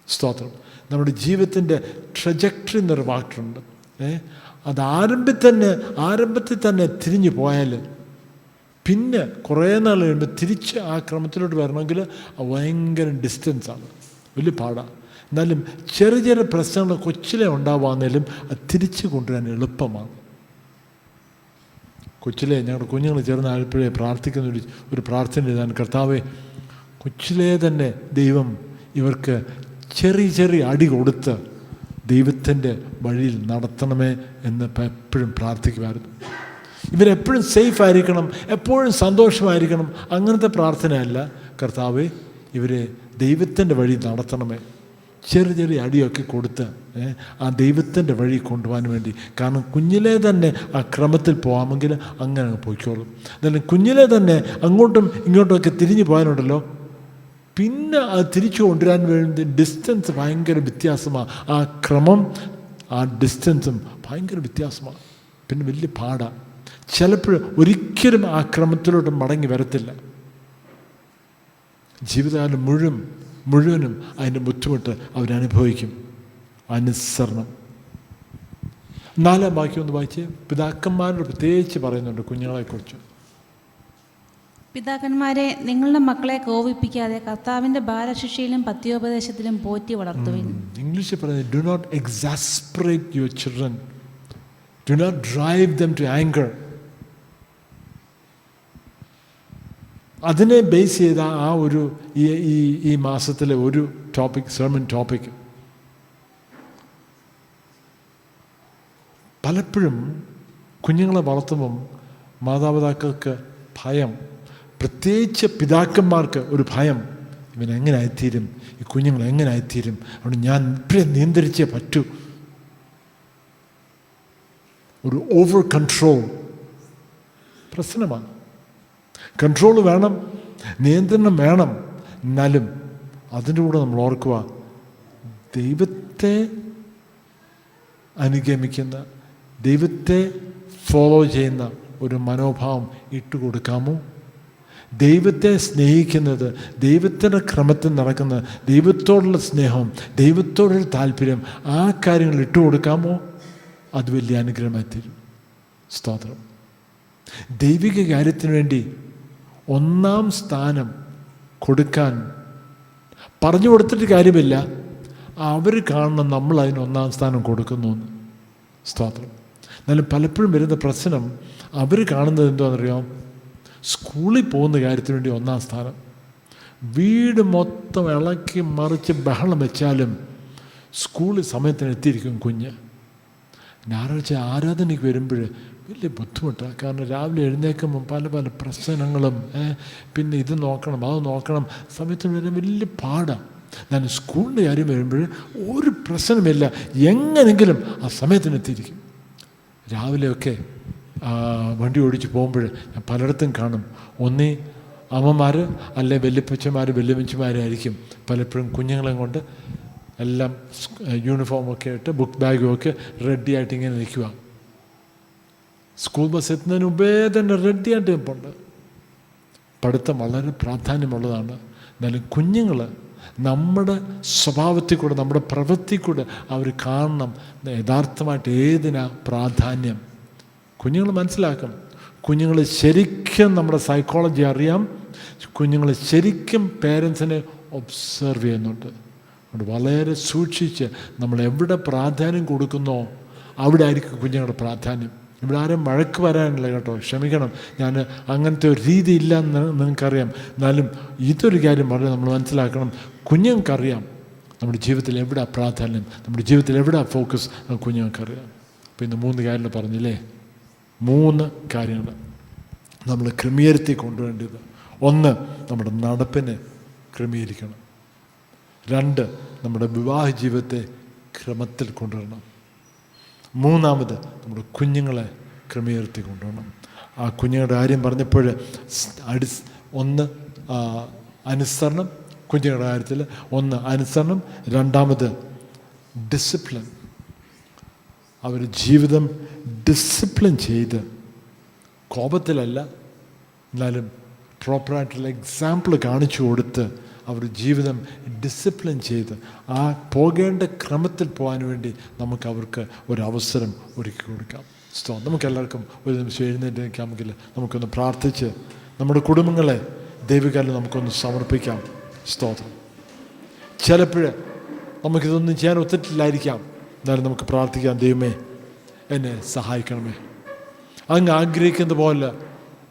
സ്തോത്രം. നമ്മുടെ ജീവിതത്തിൻ്റെ ട്രജക്ടറി എന്നൊരു വാക്കുണ്ട്. അത് ആരംഭത്തിൽ തന്നെ തിരിഞ്ഞു പോയാൽ പിന്നെ കുറേ നാൾ കഴിയുമ്പോൾ തിരിച്ച് ആ ക്രമത്തിലോട്ട് വരണമെങ്കിൽ ഭയങ്കര ഡിസ്റ്റൻസാണ്, വലിയ പാടാണ്. എന്നാലും ചെറിയ ചെറിയ പ്രശ്നങ്ങൾ കൊച്ചിലെ ഉണ്ടാവാന്നേലും അത് തിരിച്ച് കൊണ്ടുവരാൻ എളുപ്പമാണ്. കൊച്ചിലെ ഞങ്ങളുടെ കുഞ്ഞുങ്ങൾ ചേർന്നായപ്പോഴേ പ്രാർത്ഥിക്കുന്ന ഒരു പ്രാർത്ഥന ഇതാണ്: കർത്താവേ, കൊച്ചിലെ തന്നെ ദൈവം ഇവർക്ക് ചെറിയ ചെറിയ അടി കൊടുത്ത് ദൈവത്തിൻ്റെ വഴിയിൽ നടത്തണമേ എന്ന് എപ്പോഴും പ്രാർത്ഥിക്കുമായിരുന്നു. ഇവരെപ്പോഴും സേഫ് ആയിരിക്കണം, എപ്പോഴും സന്തോഷമായിരിക്കണം, അങ്ങനത്തെ പ്രാർത്ഥനയല്ല. കർത്താവേ, ഇവരെ ദൈവത്തിൻ്റെ വഴി നടത്തണമേ, ചെറിയ ചെറിയ അടിയൊക്കെ കൊടുത്ത് ആ ദൈവത്തിൻ്റെ വഴി കൊണ്ടുപോകാൻ വേണ്ടി. കാരണം കുഞ്ഞിലെ തന്നെ ആ ക്രമത്തിൽ പോകാമെങ്കിൽ അങ്ങനെ അങ്ങ് പോയിക്കോളും. എന്നാലും കുഞ്ഞിലെ തന്നെ അങ്ങോട്ടും ഇങ്ങോട്ടുമൊക്കെ തിരിഞ്ഞു പോകാനുണ്ടല്ലോ, പിന്നെ അത് തിരിച്ചു കൊണ്ടുവരാൻ വേണ്ടി ഡിസ്റ്റൻസ് ഭയങ്കര വ്യത്യാസമാണ്. ആ ക്രമം, ആ ഡിസ്റ്റൻസും ഭയങ്കര വ്യത്യാസമാണ്. പിന്നെ വലിയ പാടാണ്. ചിലപ്പോൾ ഒരിക്കലും ആ ക്രമത്തിലോട്ട് മടങ്ങി വരത്തില്ല. ജീവിതകാലം മുഴുവനും അതിൻ്റെ ബുദ്ധിമുട്ട് അവരനുഭവിക്കും. അനുസരണം. 4 വാക്യം ഒന്ന് വായിച്ച്. പിതാക്കന്മാരോട് പ്രത്യേകിച്ച് പറയുന്നുണ്ട് കുഞ്ഞുങ്ങളെക്കുറിച്ച്. പിതാക്കന്മാരെ, നിങ്ങളുടെ മക്കളെ കോപിപ്പിക്കാതെ കർത്താവിൻ്റെ ബാലശിക്ഷയിലും പത്യോപദേശത്തിലും പോറ്റി വളർത്തുവിൻ. ഇംഗ്ലീഷിൽ പറയുന്നത് do not exasperate your children, do not drive them to anger. അതിനെ ബേസ് ചെയ്ത ആ ഒരു ഈ മാസത്തിലെ ഒരു ടോപ്പിക്, സെർമൺ ടോപ്പിക്. പലപ്പോഴും കുഞ്ഞുങ്ങളെ വളർത്തുമ്പം മാതാപിതാക്കൾക്ക് ഭയം, പ്രത്യേകിച്ച് പിതാക്കന്മാർക്ക് ഒരു ഭയം, ഇവനെങ്ങനെ ആയിത്തീരും, ഈ കുഞ്ഞുങ്ങൾ എങ്ങനെ ആയിത്തീരും, അതുകൊണ്ട് ഞാൻ ഇപ്പോഴേ നിയന്ത്രിച്ചേ പറ്റൂ. ഒരു ഓവർ കൺട്രോൾ പ്രശ്നമാണ്. കൺട്രോൾ വേണം, നിയന്ത്രണം വേണം. എന്നാലും അതിൻ്റെ കൂടെ നമ്മൾ ഓർക്കുക, ദൈവത്തെ അനുഗമിക്കുന്ന, ദൈവത്തെ ഫോളോ ചെയ്യുന്ന ഒരു മനോഭാവം ഇട്ടുകൊടുക്കാമോ? ദൈവത്തെ സ്നേഹിക്കുന്നത്, ദൈവത്തിൻ്റെ ക്രമത്തിൽ നടക്കുന്ന, ദൈവത്തോടുള്ള സ്നേഹം, ദൈവത്തോടുള്ള താല്പര്യം, ആ കാര്യങ്ങൾ ഇട്ടുകൊടുക്കാമോ? അത് വലിയ അനുഗ്രഹമായി തീരും. സ്തോത്രം. ദൈവിക കാര്യത്തിന് വേണ്ടി 1-ാം സ്ഥാനം കൊടുക്കാൻ പറഞ്ഞു കൊടുത്തിട്ട് കാര്യമില്ല. അവർ കാണണം നമ്മൾ അതിന് 1-ാം സ്ഥാനം കൊടുക്കുന്നു എന്ന്. സ്തോത്രം. എന്നാലും പലപ്പോഴും വരുന്ന പ്രശ്നം, അവർ കാണുന്നത് എന്താണെന്നറിയാം? സ്കൂളിൽ പോകുന്ന കാര്യത്തിന് വേണ്ടി 1-ാം സ്ഥാനം. വീട് മൊത്തം ഇളക്കി മറിച്ച് ബഹളം വെച്ചാലും സ്കൂളിൽ സമയത്തിന് എത്തിയിരിക്കും കുഞ്ഞ്. ഞായറാഴ്ച ആരാധനയ്ക്ക് വരുമ്പോൾ വലിയ ബുദ്ധിമുട്ടാണ്. കാരണം രാവിലെ എഴുന്നേൽക്കുമ്പം പല പല പ്രശ്നങ്ങളും, പിന്നെ ഇത് നോക്കണം അത് നോക്കണം, സമയത്തിന് വരാൻ വലിയ പാടാണ്. ഞാൻ സ്കൂളിൻ്റെ കാര്യം വരുമ്പോൾ ഒരു പ്രശ്നമില്ല, എങ്ങനെങ്കിലും ആ സമയത്തിന് എത്തിയിരിക്കും. രാവിലെയൊക്കെ വണ്ടി ഓടിച്ച് പോകുമ്പോൾ ഞാൻ പലയിടത്തും കാണും, ഒന്നീ അമ്മമാർ അല്ലെ വല്യപ്പച്ചമാർ വല്യമ്മച്ചിമാരായിരിക്കും പലപ്പോഴും കുഞ്ഞുങ്ങളെ കൊണ്ട് എല്ലാം യൂണിഫോമൊക്കെ ഇട്ട് ബുക്ക് ബാഗും ഒക്കെ റെഡിയായിട്ട് ഇങ്ങനെ നിൽക്കുക. സ്കൂൾ ബസ് എത്തുന്നതിന് മുമ്പേ തന്നെ റെഡിയായിട്ട് നിൽപ്പുണ്ട്. പഠിത്തം വളരെ പ്രാധാന്യമുള്ളതാണ്. എന്നാലും കുഞ്ഞുങ്ങൾ നമ്മുടെ സ്വഭാവത്തിൽ കൂടെ, നമ്മുടെ പ്രവൃത്തി കൂടെ അവർ കാണണം യഥാർത്ഥമായിട്ട് ഏതിനാ പ്രാധാന്യം, കുഞ്ഞുങ്ങൾ മനസ്സിലാക്കും. കുഞ്ഞുങ്ങൾ ശരിക്കും നമ്മുടെ സൈക്കോളജി അറിയാം. കുഞ്ഞുങ്ങൾ ശരിക്കും പേരൻസിനെ ഒബ്സർവ് ചെയ്യുന്നുണ്ട്. അതുകൊണ്ട് വളരെ സൂക്ഷിച്ച് നമ്മൾ എവിടെ പ്രാധാന്യം കൊടുക്കുന്നോ അവിടെ ആയിരിക്കും കുഞ്ഞുങ്ങളുടെ പ്രാധാന്യം. ഇവിടെ ആരും വഴക്ക് വരാനില്ല കേട്ടോ, ക്ഷമിക്കണം, ഞാൻ അങ്ങനത്തെ ഒരു രീതി ഇല്ല എന്ന് നിങ്ങൾക്കറിയാം. എന്നാലും ഇതൊരു കാര്യം വളരെ നമ്മൾ മനസ്സിലാക്കണം. കുഞ്ഞുങ്ങൾക്കറിയാം നമ്മുടെ ജീവിതത്തിൽ എവിടെ പ്രാധാന്യം, നമ്മുടെ ജീവിതത്തിൽ എവിടെ ഫോക്കസ്, കുഞ്ഞുങ്ങൾക്കറിയാം. അപ്പോൾ ഇന്ന് 3 കാര്യങ്ങൾ പറഞ്ഞില്ലേ? 3 കാര്യങ്ങൾ നമ്മൾ ക്രമീകരിച്ച് കൊണ്ടുവരേണ്ടത്. 1, നമ്മുടെ നടപ്പിനെ ക്രമീകരിക്കണം. 2, നമ്മുടെ വിവാഹ ജീവിതത്തെ ക്രമത്തിൽ കൊണ്ടുവരണം. 3, നമ്മുടെ കുഞ്ഞുങ്ങളെ ക്രമീകരിച്ച് കൊണ്ടുവരണം. ആ കുഞ്ഞുങ്ങളുടെ കാര്യം പറഞ്ഞപ്പോൾ 1 അനുസരണം. കുഞ്ഞുങ്ങളുടെ കാര്യത്തിൽ 1 അനുസരണം, 2 ഡിസിപ്ലിൻ. അവർ ജീവിതം ഡിസിപ്ലിൻ ചെയ്ത്, കോപത്തിലല്ല എന്നാലും പ്രോപ്പറായിട്ടുള്ള എക്സാമ്പിൾ കാണിച്ചു കൊടുത്ത് അവർ ജീവിതം ഡിസിപ്ലിൻ ചെയ്ത് ആ പോകേണ്ട ക്രമത്തിൽ പോകാൻ വേണ്ടി നമുക്ക് അവർക്ക് ഒരവസരം ഒരുക്കി കൊടുക്കാം. നമുക്കെല്ലാവർക്കും ഒരു നിമിഷം എഴുന്നേറ്റ് നിൽക്കാമെങ്കിൽ നമുക്കൊന്ന് പ്രാർത്ഥിച്ച് നമ്മുടെ കുടുംബങ്ങളെ ദൈവകാലം നമുക്കൊന്ന് സമർപ്പിക്കാം. സ്തോത്രം. ചിലപ്പോൾ നമുക്കിതൊന്നും ചെയ്യാൻ ഒത്തിട്ടില്ലായിരിക്കാം, എന്നാലും നമുക്ക് പ്രാർത്ഥിക്കാം. ദൈവമേ, എന്നെ സഹായിക്കണമേ. അങ്ങ് ആഗ്രഹിക്കുന്ന പോലെ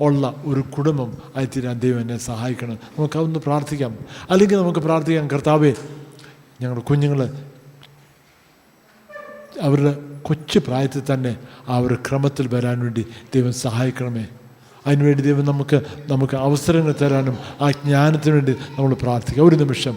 ഉള്ള ഒരു കുടുംബം ആയിത്തീരാൻ ദൈവം എന്നെ സഹായിക്കണം. നമുക്കതൊന്ന് പ്രാർത്ഥിക്കാം. അല്ലെങ്കിൽ നമുക്ക് പ്രാർത്ഥിക്കാം, കർത്താവേ, ഞങ്ങളുടെ കുഞ്ഞുങ്ങൾ അവരുടെ കൊച്ചു പ്രായത്തിൽ തന്നെ ആ ഒരു ക്രമത്തിൽ വരാൻ വേണ്ടി ദൈവം സഹായിക്കണമേ. അതിനുവേണ്ടി ദൈവം നമുക്ക് അവസരങ്ങൾ തരാനും ആ ജ്ഞാനത്തിന് വേണ്ടി നമ്മൾ പ്രാർത്ഥിക്കാം. ഒരു നിമിഷം